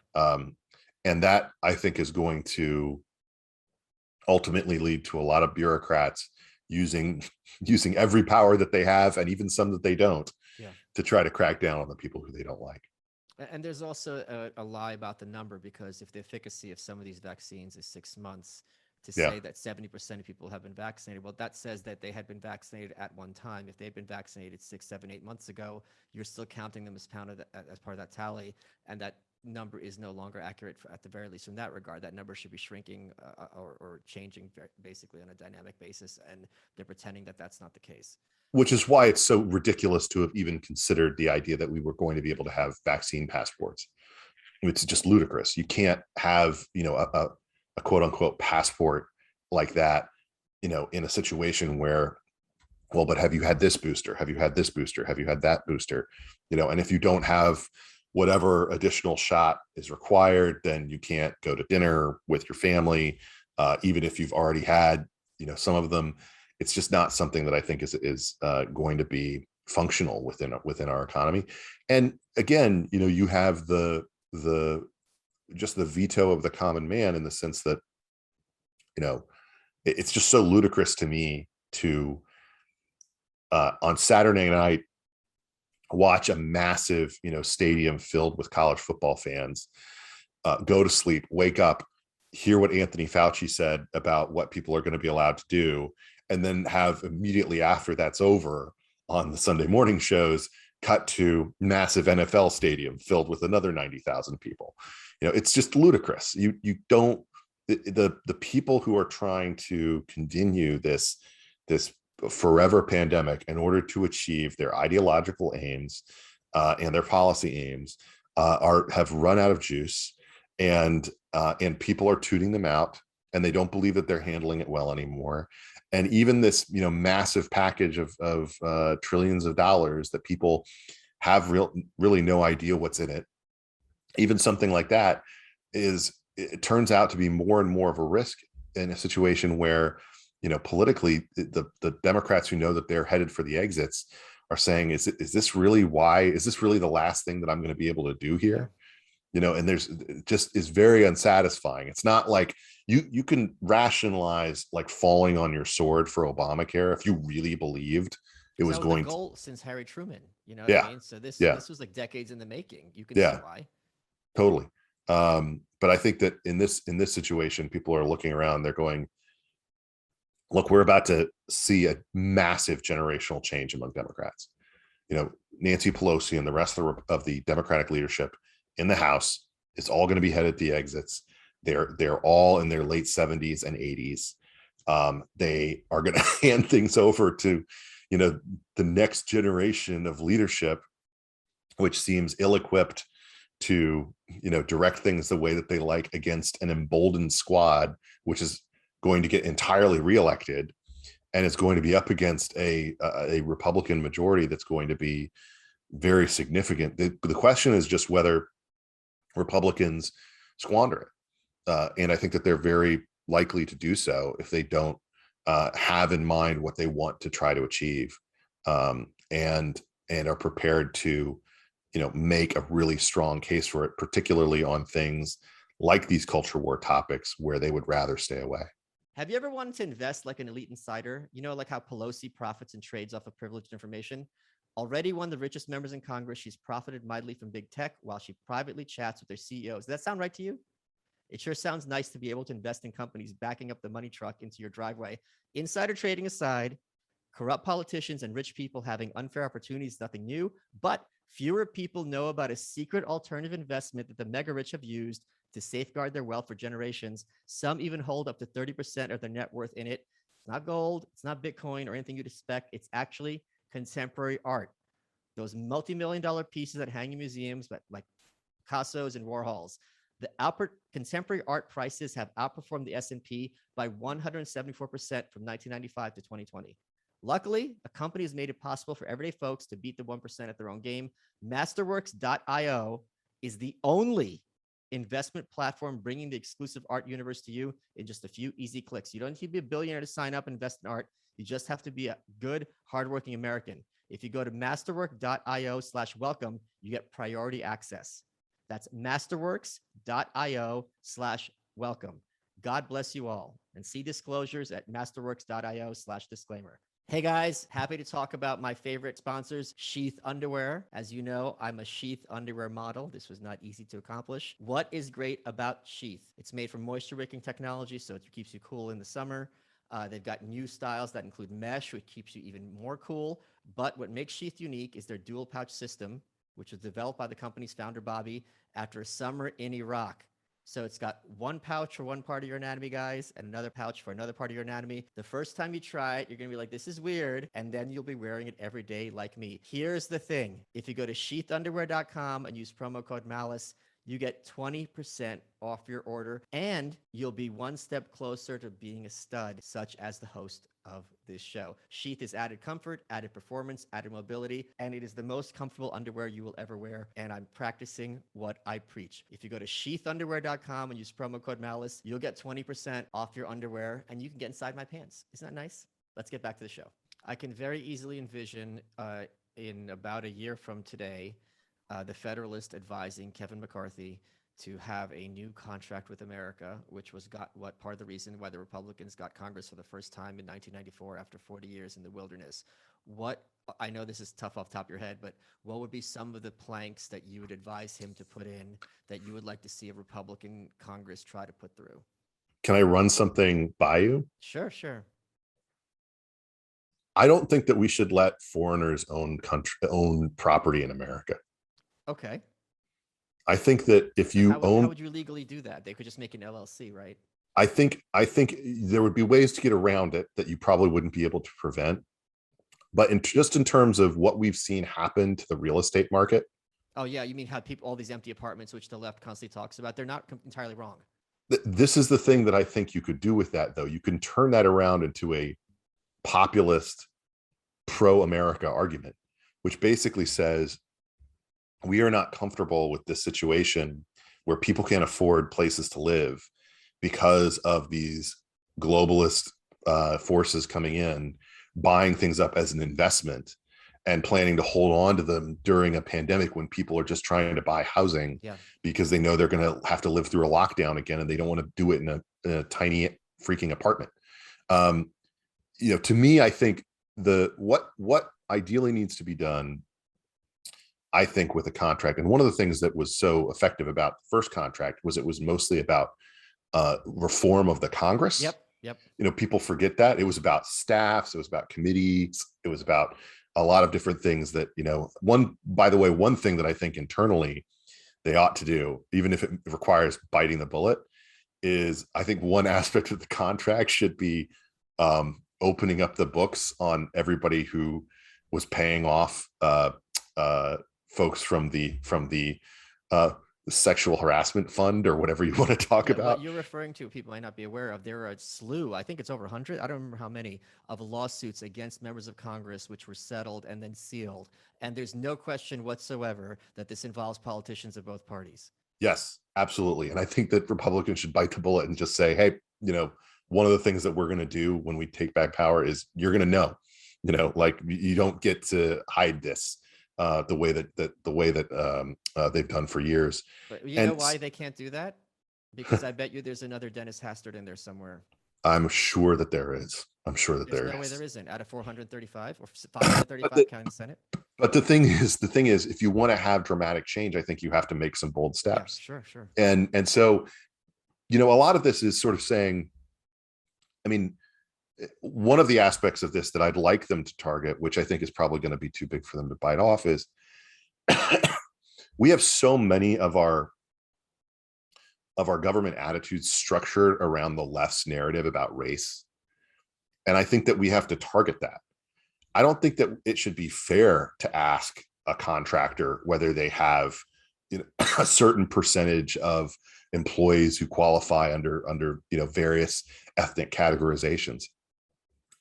And that, I think, is going to ultimately lead to a lot of bureaucrats using every power that they have, and even some that they don't, to try to crack down on the people who they don't like.
And there's also a lie about the number, because if the efficacy of some of these vaccines is 6 months, to say that 70% of people have been vaccinated, well, that says that they had been vaccinated at one time. If they've been vaccinated 6, 7, 8 months ago, you're still counting them as part of that tally, and that number is no longer accurate at the very least. In that regard, that number should be shrinking or changing basically on a dynamic basis, and they're pretending that that's not the case.
Which is why it's so ridiculous to have even considered the idea that we were going to be able to have vaccine passports. It's just ludicrous. You can't have, a quote unquote passport like that, in a situation where, well, but have you had this booster? Have you had this booster? Have you had that booster? And if you don't have whatever additional shot is required, then you can't go to dinner with your family, even if you've already had, some of them. It's just not something that I think is going to be functional within our economy. And again, you have the veto of the common man, in the sense that, it's just so ludicrous to me to on Saturday night watch a massive, stadium filled with college football fans, go to sleep, wake up, hear what Anthony Fauci said about what people are going to be allowed to do, and then have immediately after that's over on the Sunday morning shows cut to massive NFL stadium filled with another 90,000 people. It's just ludicrous. You don't, the people who are trying to continue this forever pandemic in order to achieve their ideological aims and their policy aims have run out of juice, and people are tooting them out, and they don't believe that they're handling it well anymore. And even this, massive package of trillions of dollars that people have really no idea what's in it. Even something like that it turns out to be more and more of a risk in a situation where, politically, the Democrats who know that they're headed for the exits are saying, is this really the last thing that I'm going to be able to do here? And it just is very unsatisfying. It's not like you can rationalize like falling on your sword for Obamacare if you really believed it was going
the goal since Harry Truman, what
Yeah.
I mean? So this was like decades in the making. You can see why.
Totally. But I think that in this situation, people are looking around, they're going, look, we're about to see a massive generational change among Democrats. Nancy Pelosi and the rest of the Democratic leadership in the House is all going to be headed to the exits. They're all in their late 70s and 80s. They are going to hand things over to, the next generation of leadership, which seems ill-equipped to, direct things the way that they like against an emboldened squad, which is going to get entirely reelected, and it's going to be up against a Republican majority that's going to be very significant. The question is just whether Republicans squander it. And I think that they're very likely to do so if they don't have in mind what they want to try to achieve, and are prepared to, make a really strong case for it, particularly on things like these culture war topics where they would rather stay away.
Have you ever wanted to invest like an elite insider? Like how Pelosi profits and trades off of privileged information? Already one of the richest members in Congress, she's profited mightily from big tech while she privately chats with their CEOs. Does that sound right to you? It sure sounds nice to be able to invest in companies backing up the money truck into your driveway. Insider trading aside, corrupt politicians and rich people having unfair opportunities is nothing new, but fewer people know about a secret alternative investment that the mega rich have used to safeguard their wealth for generations. Some even hold up to 30% of their net worth in it. It's not gold, it's not Bitcoin or anything you'd expect. It's actually contemporary art. Those multi-million dollar pieces that hang in museums, but like Picasso's and Warhol's. The contemporary art prices have outperformed the S&P by 174% from 1995 to 2020. Luckily, a company has made it possible for everyday folks to beat the 1% at their own game. Masterworks.io is the only investment platform bringing the exclusive art universe to you in just a few easy clicks. You don't need to be a billionaire to sign up and invest in art. You just have to be a good, hardworking American. If you go to masterwork.io/welcome, you get priority access. That's masterworks.io/welcome. God bless you all. And see disclosures at masterworks.io/disclaimer. Hey guys, happy to talk about my favorite sponsors, Sheath Underwear. As you know, I'm a Sheath underwear model. This was not easy to accomplish. What is great about Sheath? It's made from moisture wicking technology, so it keeps you cool in the summer. They've got new styles that include mesh, which keeps you even more cool. But what makes Sheath unique is their dual pouch system, which was developed by the company's founder, Bobby, after a summer in Iraq. So it's got one pouch for one part of your anatomy, guys, and another pouch for another part of your anatomy. The first time you try it, you're going to be like, this is weird. And then you'll be wearing it every day like me. Here's the thing. If you go to sheathunderwear.com and use promo code Malice, you get 20% off your order, and you'll be one step closer to being a stud, such as the host of this show. Sheath is added comfort, added performance, added mobility, and it is the most comfortable underwear you will ever wear. And I'm practicing what I preach. If you go to sheathunderwear.com and use promo code Malice, you'll get 20% off your underwear, and you can get inside my pants. Isn't that nice? Let's get back to the show. I can very easily envision in about a year from today, the Federalist advising Kevin McCarthy to have a new contract with America, which was part of the reason why the Republicans got Congress for the first time in 1994 after 40 years in the wilderness. I know this is tough off the top of your head, but what would be some of the planks that you would advise him to put in that you would like to see a Republican Congress try to put through?
Can I run something by you?
Sure, sure.
I don't think that we should let foreigners own property in America.
Okay.
I think that if you
how would you legally do that? They could just make an LLC, right?
I think there would be ways to get around it that you probably wouldn't be able to prevent. But just in terms of what we've seen happen to the real estate market.
Oh yeah, you mean how all these empty apartments, which the left constantly talks about, they're not entirely wrong.
This is the thing that I think you could do with that, though. You can turn that around into a populist pro-America argument, which basically says, we are not comfortable with this situation where people can't afford places to live because of these globalist forces coming in, buying things up as an investment and planning to hold on to them during a pandemic when people are just trying to buy housing because they know they're going to have to live through a lockdown again and they don't want to do it in a tiny freaking apartment. To me, I think what ideally needs to be done, I think, with a contract, and one of the things that was so effective about the first contract was it was mostly about reform of the Congress.
Yep.
People forget that. It was about staffs, it was about committees, it was about a lot of different things that, one thing that I think internally they ought to do, even if it requires biting the bullet, is I think one aspect of the contract should be opening up the books on everybody who was paying off folks from the sexual harassment fund or whatever you want to talk about.
What you're referring to, people might not be aware of. There are a slew, I think it's over 100, I don't remember how many, of lawsuits against members of Congress which were settled and then sealed. And there's no question whatsoever that this involves politicians of both parties.
Yes, absolutely. And I think that Republicans should bite the bullet and just say, hey, one of the things that we're going to do when we take back power is you're going to know, you don't get to hide this. The way that they've done for years.
But you know why they can't do that? Because I bet you there's another Dennis Hastert in there somewhere.
I'm sure that there is. There's
no way there isn't. Out of 435 or 535 counting the Senate.
But the thing is, if you want to have dramatic change, I think you have to make some bold steps.
Yeah, sure.
And so, a lot of this is sort of saying, one of the aspects of this that I'd like them to target, which I think is probably going to be too big for them to bite off, is we have so many of our government attitudes structured around the left's narrative about race. And I think that we have to target that. I don't think that it should be fair to ask a contractor whether they have, you know, a certain percentage of employees who qualify under you know, various ethnic categorizations.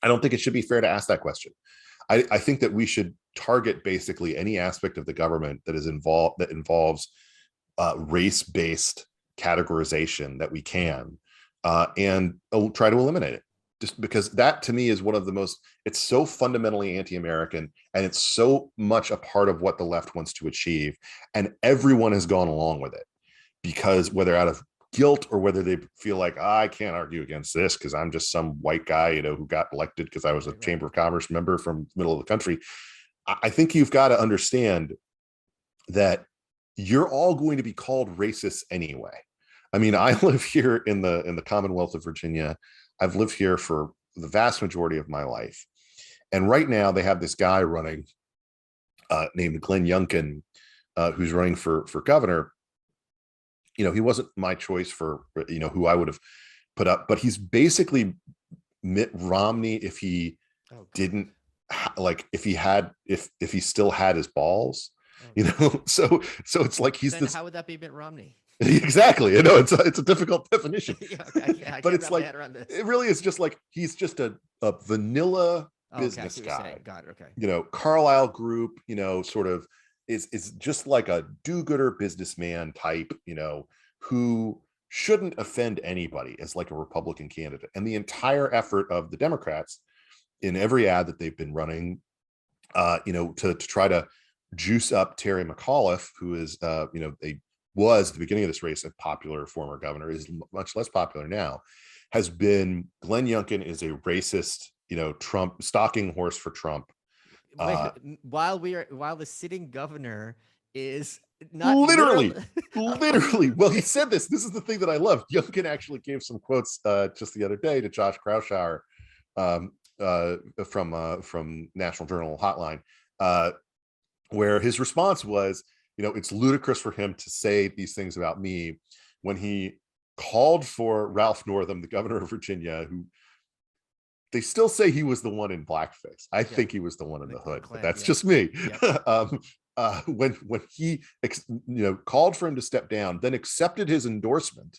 I don't think it should be fair to ask that question. I think that we should target basically any aspect of the government that involves race-based categorization that we can, and try to eliminate it. Just because that, to me, is one of the most, it's so fundamentally anti-American, and it's so much a part of what the left wants to achieve, and everyone has gone along with it, because whether out of guilt or whether they feel like, I can't argue against this because I'm just some white guy, you know, who got elected because I was a Chamber of Commerce member from the middle of the country. I think you've got to understand that you're all going to be called racists anyway. I mean, I live here in the Commonwealth of Virginia. I've lived here for the vast majority of my life. And right now they have this guy running named Glenn Youngkin, who's running for governor. You know, he wasn't my choice for, you know, who I would have put up, but he's basically Mitt Romney if he didn't if he still had his balls, you know. So it's like he's
then
this.
How would that be Mitt Romney?
Exactly. You know, it's a difficult definition.
I
but it's like, it really is just like, he's just a vanilla business guy.
Got it. Okay.
You know, Carlyle Group, you know, sort of is just like a do-gooder businessman type, you know, who shouldn't offend anybody as like a Republican candidate. And the entire effort of the Democrats in every ad that they've been running, you know, to try to juice up Terry McAuliffe, who is, you know, was at the beginning of this race a popular former governor, is much less popular now, has been Glenn Youngkin is a racist, you know, Trump stalking horse for Trump.
Wait, while the sitting governor is not
literally. Well, he said this is the thing that I love. Youngkin actually gave some quotes just the other day to Josh Kraushaar from National Journal Hotline, where his response was, you know, it's ludicrous for him to say these things about me when he called for Ralph Northam, the governor of Virginia, who they still say he was the one in blackface. I think he was the one in the hood, but that's just me. When he, you know, called for him to step down, then accepted his endorsement,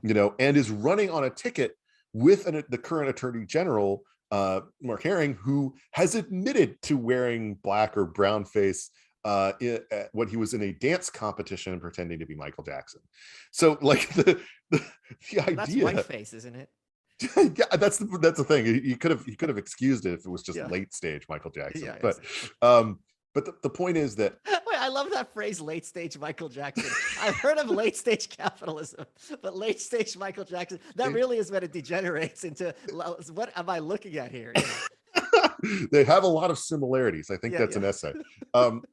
you know, and is running on a ticket with the current Attorney General, Mark Herring, who has admitted to wearing black or brown face when he was in a dance competition and pretending to be Michael Jackson. So like the idea,
that's whiteface, isn't it?
Yeah, that's the thing. He could have excused it if it was just late stage Michael Jackson. But the point is that
wait, I love that phrase, late stage Michael Jackson. I've heard of late stage capitalism, but late stage Michael Jackson, that really is when it degenerates into what am I looking at here?
They have a lot of similarities. I think that's an essay.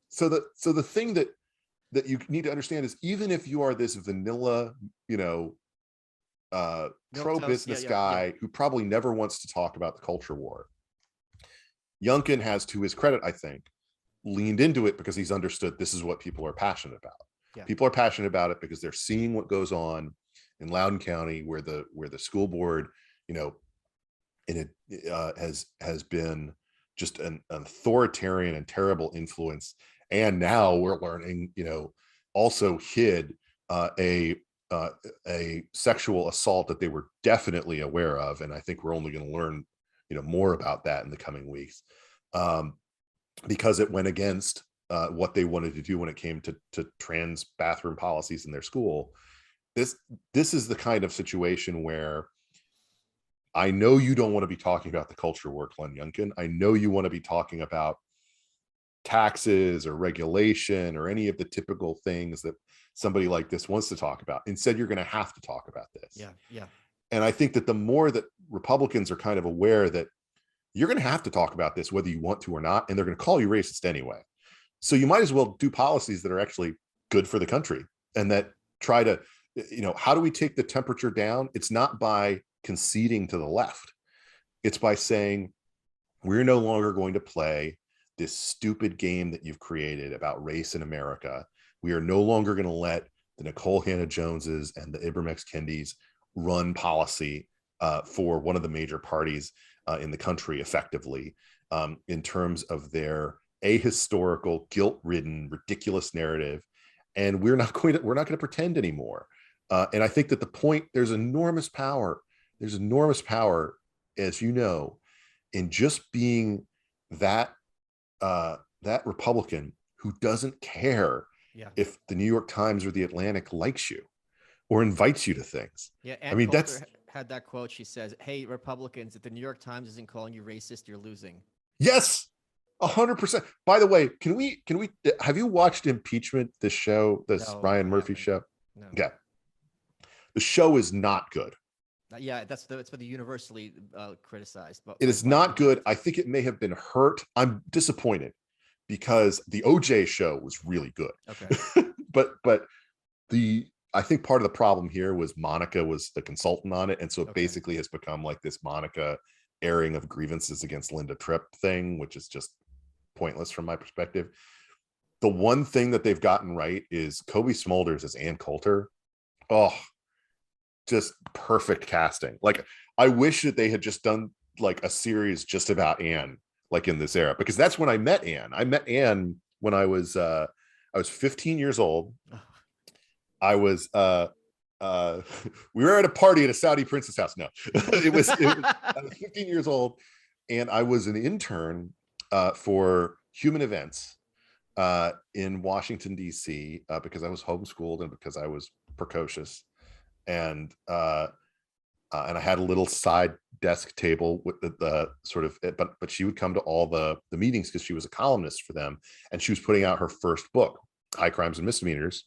So the thing that you need to understand is, even if you are this vanilla, you know, pro-business guy who probably never wants to talk about the culture war, Youngkin has, to his credit, I think, leaned into it because he's understood this is what people are passionate about. People are passionate about it because they're seeing what goes on in Loudoun County, where the school board, you know, has been just an authoritarian and terrible influence, and now we're learning, you know, also hid a sexual assault that they were definitely aware of, and I think we're only going to learn, you know, more about that in the coming weeks, because it went against what they wanted to do when it came to trans bathroom policies in their school. This is the kind of situation where I know you don't want to be talking about the culture war, Glenn Youngkin. I know you want to be talking about taxes or regulation or any of the typical things that somebody like this wants to talk about. Instead, you're going to have to talk about this. And I think that the more that Republicans are kind of aware that you're going to have to talk about this, whether you want to or not, and they're going to call you racist anyway. So you might as well do policies that are actually good for the country, and that try to, you know, how do we take the temperature down? It's not by conceding to the left. It's by saying, we're no longer going to play this stupid game that you've created about race in America. We are no longer going to let the Nicole Hannah-Joneses and the Ibram X. Kendis run policy for one of the major parties in the country effectively. in terms of their ahistorical, guilt-ridden, ridiculous narrative, and we're not going to pretend anymore. And I think that the point, there's enormous power, as you know, in just being that Republican who doesn't care if the New York Times or the Atlantic likes you or invites you to things.
Yeah,
I mean,
Coulter
that's
had that quote. She says, "Hey, Republicans, if the New York Times isn't calling you racist, you're losing."
yes, 100%. By the way, can we have you watched Impeachment, this show, this
No,
Ryan
I
Murphy
haven't.
show?
No.
Yeah, the show is not good.
Yeah, it's been universally criticized, but
It is not good. I think it may have been hurt. I'm disappointed because the OJ show was really good.
Okay.
but I think part of the problem here was Monica was the consultant on it, and so it basically has become like this Monica airing of grievances against Linda Tripp thing, which is just pointless from my perspective. The one thing that they've gotten right is Kobe Smulders as Ann Coulter. Oh, just perfect casting. Like, I wish that they had just done like a series just about Anne, like in this era, because that's when I met Anne. I met Anne when I was 15 years old. I was we were at a party at a Saudi prince's house. No, I was 15 years old, and I was an intern for Human Events in Washington, D.C. Because I was homeschooled and because I was precocious. And I had a little side desk table with the sort of, but she would come to all the meetings because she was a columnist for them, and she was putting out her first book, High Crimes and Misdemeanors,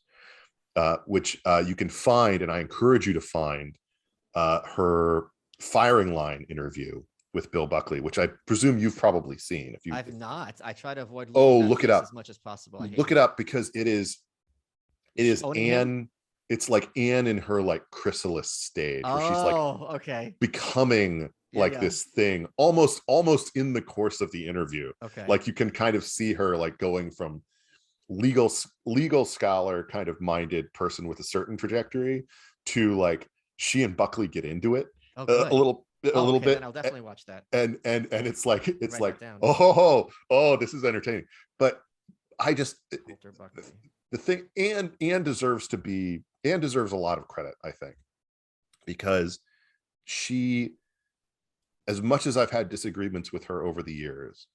which you can find, and I encourage you to find her firing line interview with Bill Buckley, which I presume you've probably seen. If you,
I've not. I try to avoid.
Look it up
as much as possible.
Look it up because it is Anne. It's like Anne in her like chrysalis stage, where she's like becoming this thing almost in the course of the interview.
Okay.
Like you can kind of see her like going from legal scholar kind of minded person with a certain trajectory to like she and Buckley get into it a little bit.
Then I'll definitely watch that.
And it's like
Write
this is entertaining. But I just the thing, Anne deserves a lot of credit, I think, because she, as much as I've had disagreements with her over the years,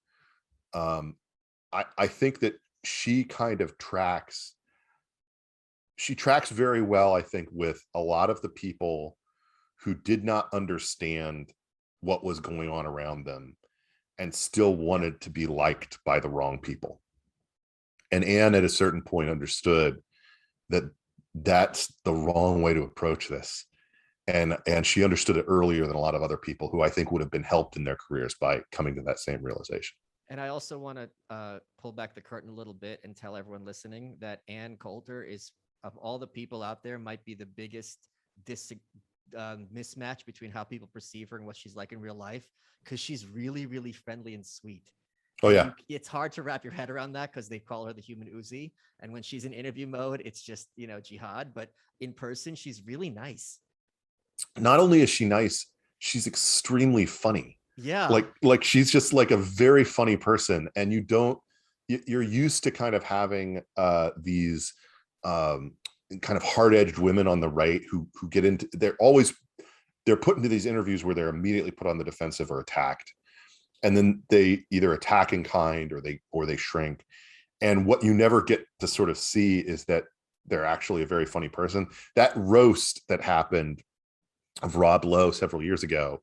I think that she kind of tracks very well, I think, with a lot of the people who did not understand what was going on around them and still wanted to be liked by the wrong people. And Anne at a certain point understood that that's the wrong way to approach this. And she understood it earlier than a lot of other people who I think would have been helped in their careers by coming to that same realization.
And I also want to pull back the curtain a little bit and tell everyone listening that Ann Coulter is, of all the people out there, might be the biggest mismatch between how people perceive her and what she's like in real life, because she's really, really friendly and sweet.
Oh yeah,
it's hard to wrap your head around that because they call her the human Uzi, and when she's in interview mode, it's just jihad. But in person, she's really nice.
Not only is she nice, she's extremely funny.
Yeah,
like she's just like a very funny person, and you're used to kind of having these kind of hard-edged women on the right who get into, they're put into these interviews where they're immediately put on the defensive or attacked. And then they either attack in kind or they shrink. And what you never get to sort of see is that they're actually a very funny person. That roast that happened of Rob Lowe several years ago,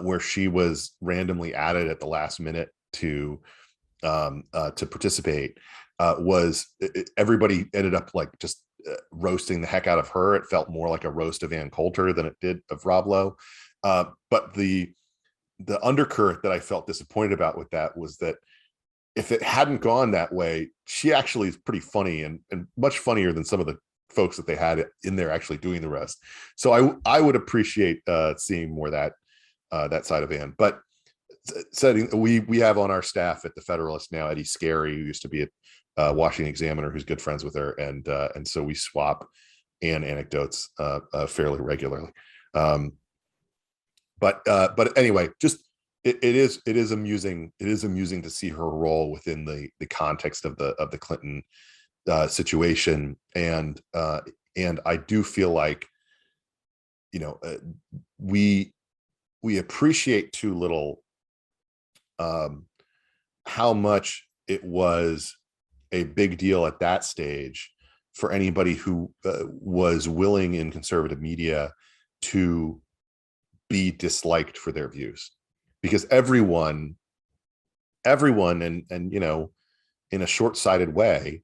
where she was randomly added at the last minute to participate, everybody ended up like just roasting the heck out of her. It felt more like a roast of Ann Coulter than it did of Rob Lowe. But the undercurrent that I felt disappointed about with that was that if it hadn't gone that way, she actually is pretty funny and much funnier than some of the folks that they had in there actually doing the rest. So I would appreciate seeing more that side of Anne. But we have on our staff at the Federalist now Eddie Scarry, who used to be at Washington Examiner, who's good friends with her, and so we swap Anne anecdotes fairly regularly. But anyway, just it is amusing. It is amusing to see her role within the context of the Clinton situation, and I do feel like, you know, we appreciate too little how much it was a big deal at that stage for anybody who was willing in conservative media to be disliked for their views, because everyone and you know, in a short-sighted way,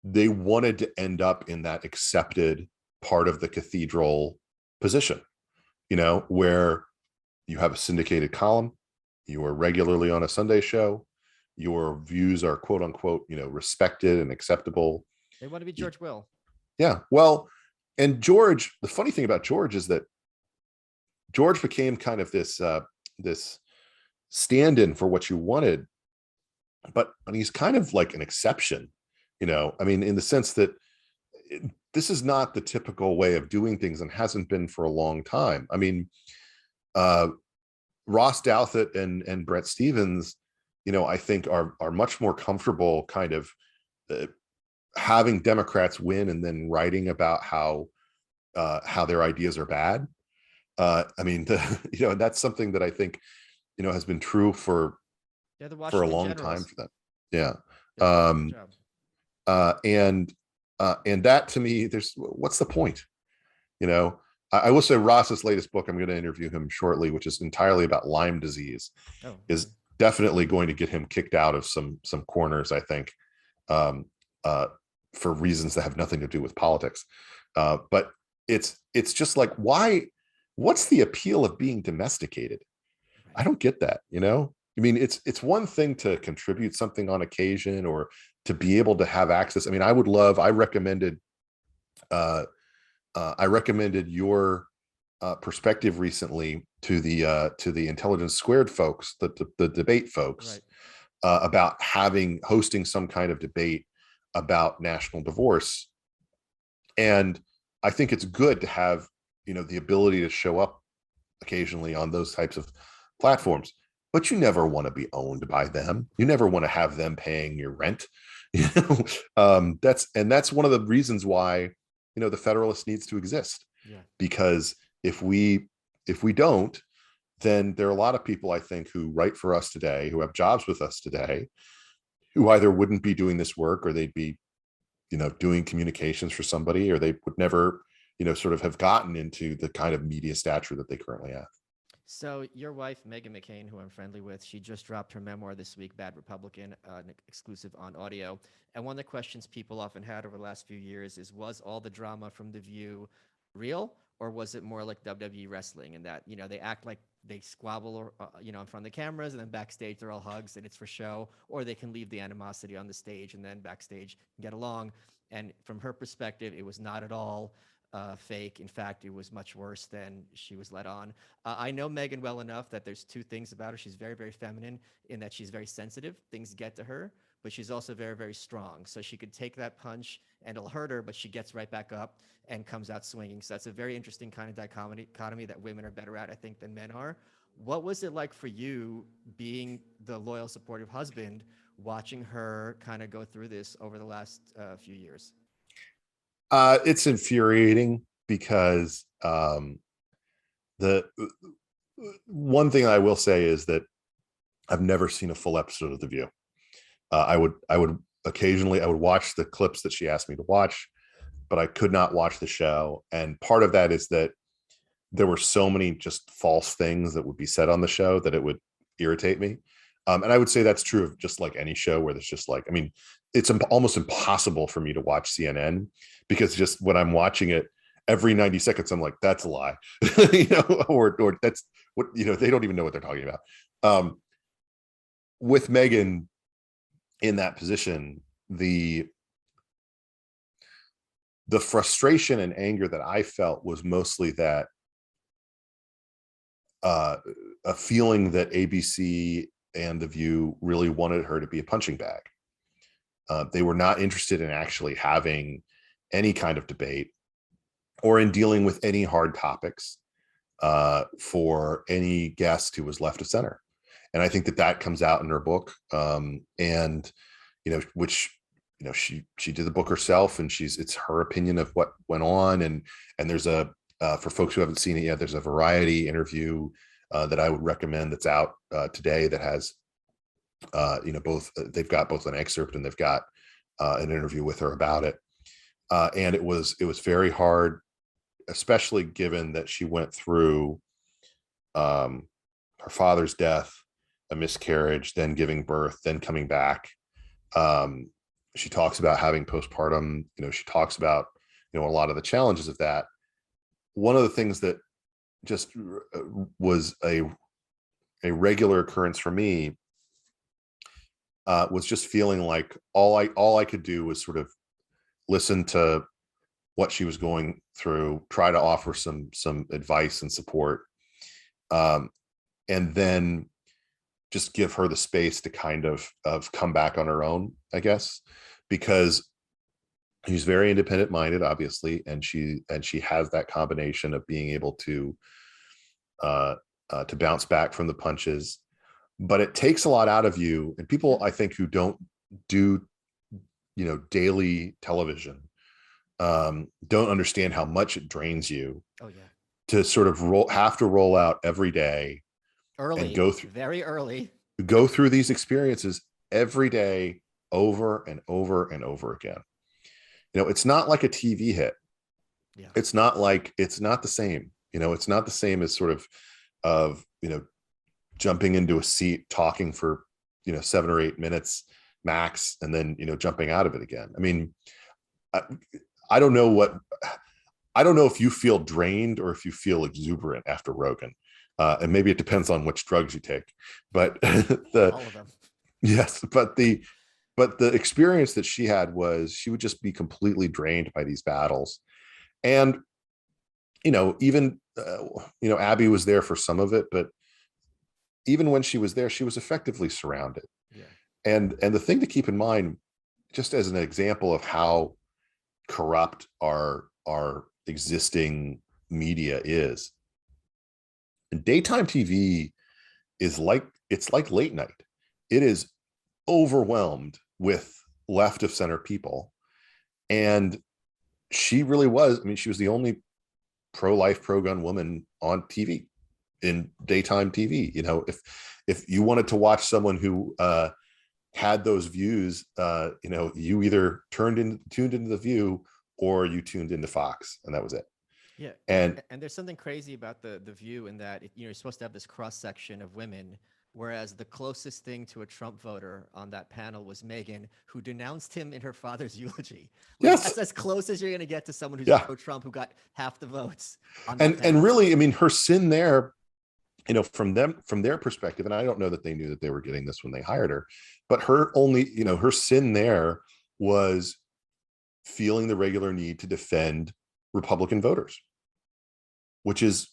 they wanted to end up in that accepted part of the cathedral position, you know, where you have a syndicated column, you are regularly on a Sunday show, your views are quote unquote, you know, respected and acceptable.
They want to be George Will.
Yeah. Well, and George, the funny thing about George is that George became kind of this this stand-in for what you wanted, but he's kind of like an exception, you know. I mean, in the sense that this is not the typical way of doing things, and hasn't been for a long time. I mean, Ross Douthat and Brett Stevens, you know, I think are much more comfortable kind of having Democrats win and then writing about how their ideas are bad. I mean, you know, that's something that I think, you know, has been true for a long time for them. Yeah. And that, to me, what's the point? You know, I will say Ross's latest book, I'm going to interview him shortly, which is entirely about Lyme disease, is definitely going to get him kicked out of some corners, I think, for reasons that have nothing to do with politics. But it's just like, what's the appeal of being domesticated? I don't get that, you know? I mean, it's one thing to contribute something on occasion, or to be able to have access. I mean, I recommended your perspective recently to the Intelligence Squared folks, the debate folks, right, about hosting some kind of debate about national divorce. And I think it's good to have, you know, the ability to show up occasionally on those types of platforms, but you never want to be owned by them. You never want to have them paying your rent. You know, that's one of the reasons why, you know, the Federalist needs to exist. Yeah. Because if we don't, then there are a lot of people, I think, who write for us today, who have jobs with us today, who either wouldn't be doing this work, or they'd be, you know, doing communications for somebody, or they would never, you know, sort of have gotten into the kind of media stature that they currently have.
So your wife, Meghan McCain, who I'm friendly with, she just dropped her memoir this week, Bad Republican, an exclusive on audio. And one of the questions people often had over the last few years is, was all the drama from The View real, or was it more like WWE wrestling, in that, you know, they act like they squabble, you know, in front of the cameras, and then backstage they're all hugs and it's for show, or they can leave the animosity on the stage and then backstage get along. And from her perspective, it was not at all fake. In fact, it was much worse than she was let on. I know Meghan well enough that there's two things about her. She's very, very feminine in that she's very sensitive. Things get to her, but she's also very, very strong. So she could take that punch and it'll hurt her, but she gets right back up and comes out swinging. So that's a very interesting kind of dichotomy that women are better at, I think, than men are. What was it like for you, being the loyal, supportive husband, watching her kind of go through this over the last few years?
It's infuriating, because the one thing I will say is that I've never seen a full episode of The View. I would occasionally, I would watch the clips that she asked me to watch, but I could not watch the show. And part of that is that there were so many just false things that would be said on the show that it would irritate me. And I would say that's true of just like any show where there's just like, I mean, it's almost impossible for me to watch CNN, because just when I'm watching it, every 90 seconds, I'm like, that's a lie, you know, or that's what, you know, they don't even know what they're talking about. With Meghan in that position, the frustration and anger that I felt was mostly that a feeling that ABC and The View really wanted her to be a punching bag. They were not interested in actually having any kind of debate, or in dealing with any hard topics for any guest who was left of center. And I think that comes out in her book. And, which, she did the book herself, and it's her opinion of what went on. And there's for folks who haven't seen it yet, there's a Variety interview that I would recommend that's out today that has, both, they've got both an excerpt and they've got an interview with her about it. And it was very hard, especially given that she went through her father's death, a miscarriage, then giving birth, then coming back. She talks about having postpartum, she talks about, a lot of the challenges of that. One of the things that just was a regular occurrence for me was just feeling like all I could do was sort of listen to what she was going through, try to offer some advice and support, and then just give her the space to kind of come back on her own, I guess, because she's very independent minded, obviously, and she has that combination of being able to bounce back from the punches. But it takes a lot out of you, and people, I think, who don't do daily television don't understand how much it drains you.
Oh yeah.
To sort of have to roll out every day
Early,
and go through these experiences every day, over and over and over again. It's not like a TV hit.
Yeah.
It's not the same. It's not the same as sort of jumping into a seat, talking for 7 or 8 minutes max, and then jumping out of it again. I mean, I don't know if you feel drained or if you feel exuberant after Rogan, and maybe it depends on which drugs you take. But
all of them.
Yes, but the experience that she had was she would just be completely drained by these battles, and even Abby was there for some of it, but even when she was there, she was effectively surrounded.
Yeah.
And the thing to keep in mind, just as an example of how corrupt our existing media is, daytime TV is like late night. It is overwhelmed with left of center people. And she really was, she was the only pro-life, pro-gun woman on TV, in daytime TV. If you wanted to watch someone who had those views, you either tuned into The View or you tuned into Fox, and that was it.
Yeah.
And
there's something crazy about the View in that you're supposed to have this cross section of women, whereas the closest thing to a Trump voter on that panel was Megyn, who denounced him in her father's eulogy.
Yes.
That's as close as you're going to get to someone who's pro-Trump, who got half the votes.
And really, her sin there, from their perspective, and I don't know that they knew that they were getting this when they hired her, but her sin there was feeling the regular need to defend Republican voters, which is,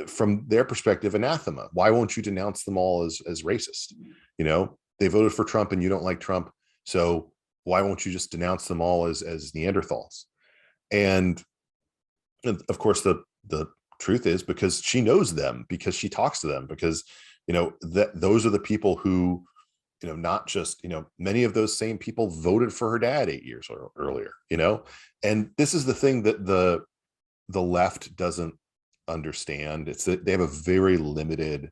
from their perspective, anathema. Why won't you denounce them all as racist? They voted for Trump and you don't like Trump, so why won't you just denounce them all as Neanderthals? And of course, the truth is, because she knows them, because she talks to them, because those are the people who, not just, many of those same people voted for her dad 8 years earlier, and this is the thing that the left doesn't understand. It's that they have a very limited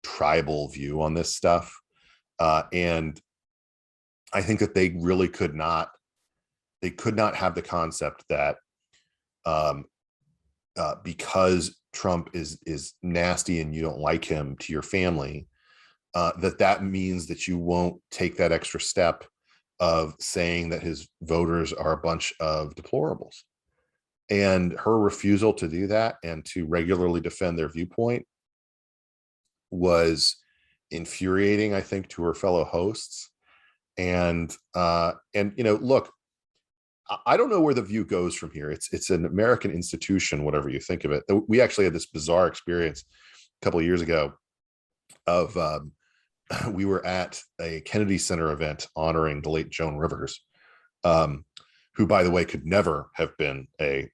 tribal view on this stuff, and I think that they really could not have the concept that because Trump is nasty and you don't like him to your family, that means that you won't take that extra step of saying that his voters are a bunch of deplorables. And her refusal to do that and to regularly defend their viewpoint was infuriating, I think, to her fellow hosts. And look, I don't know where The View goes from here. It's an American institution, whatever you think of it. We actually had this bizarre experience a couple of years ago of we were at a Kennedy Center event honoring the late Joan Rivers, who, by the way, could never have been a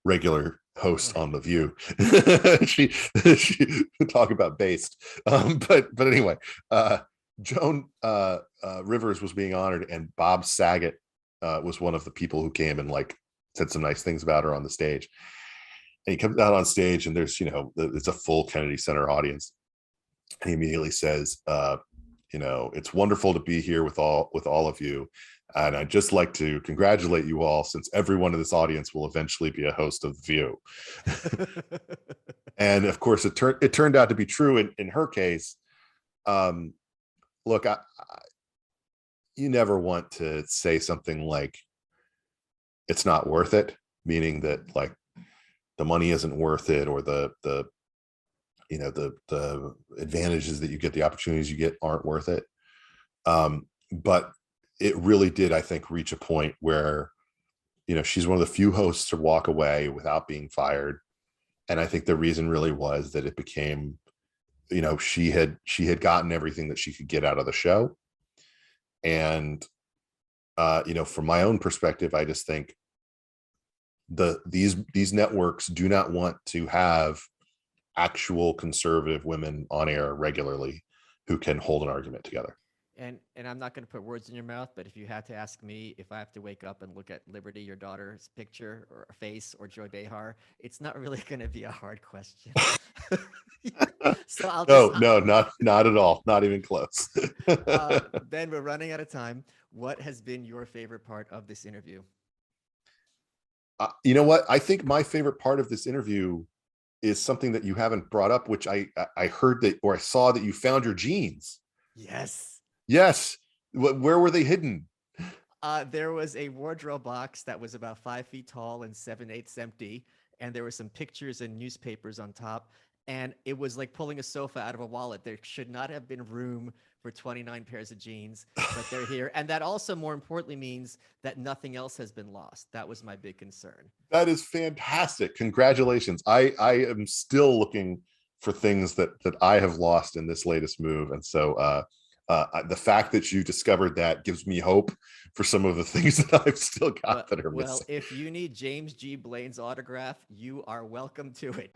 regular hosts on The View. she talk about based. But anyway, Joan Rivers was being honored, and Bob Saget was one of the people who came and like said some nice things about her on the stage. And he comes out on stage, and there's, it's a full Kennedy Center audience. And he immediately says, it's wonderful to be here with all of you. And I'd just like to congratulate you all, since everyone in this audience will eventually be a host of The View. And of course, it turned out to be true in her case. Look, you never want to say something like it's not worth it, meaning that like the money isn't worth it, or the advantages that you get, the opportunities you get aren't worth it. But it really did, I think, reach a point where, she's one of the few hosts to walk away without being fired. And I think the reason really was that it became, she had gotten everything that she could get out of the show. And, from my own perspective, I just think these networks do not want to have actual conservative women on air regularly who can hold an argument together.
And I'm not going to put words in your mouth, but if you had to ask me if I have to wake up and look at Liberty, your daughter's picture or face, or Joy Behar, it's not really going to be a hard question. So
No, not at all. Not even close.
Ben, we're running out of time. What has been your favorite part of this interview?
You know what? I think my favorite part of this interview is something that you haven't brought up, which I heard that, or I saw that you found your jeans. Yes. Where were they hidden?
There was a wardrobe box that was about 5 feet tall and 7/8 empty. And there were some pictures and newspapers on top. And it was like pulling a sofa out of a wallet. There should not have been room for 29 pairs of jeans, but they're here. And that also, more importantly, means that nothing else has been lost. That was my big concern.
That is fantastic. Congratulations. I am still looking for things that I have lost in this latest move. And so the fact that you discovered that gives me hope for some of the things that I've still got that are missing.
Well, if you need James G. Blaine's autograph, you are welcome to it.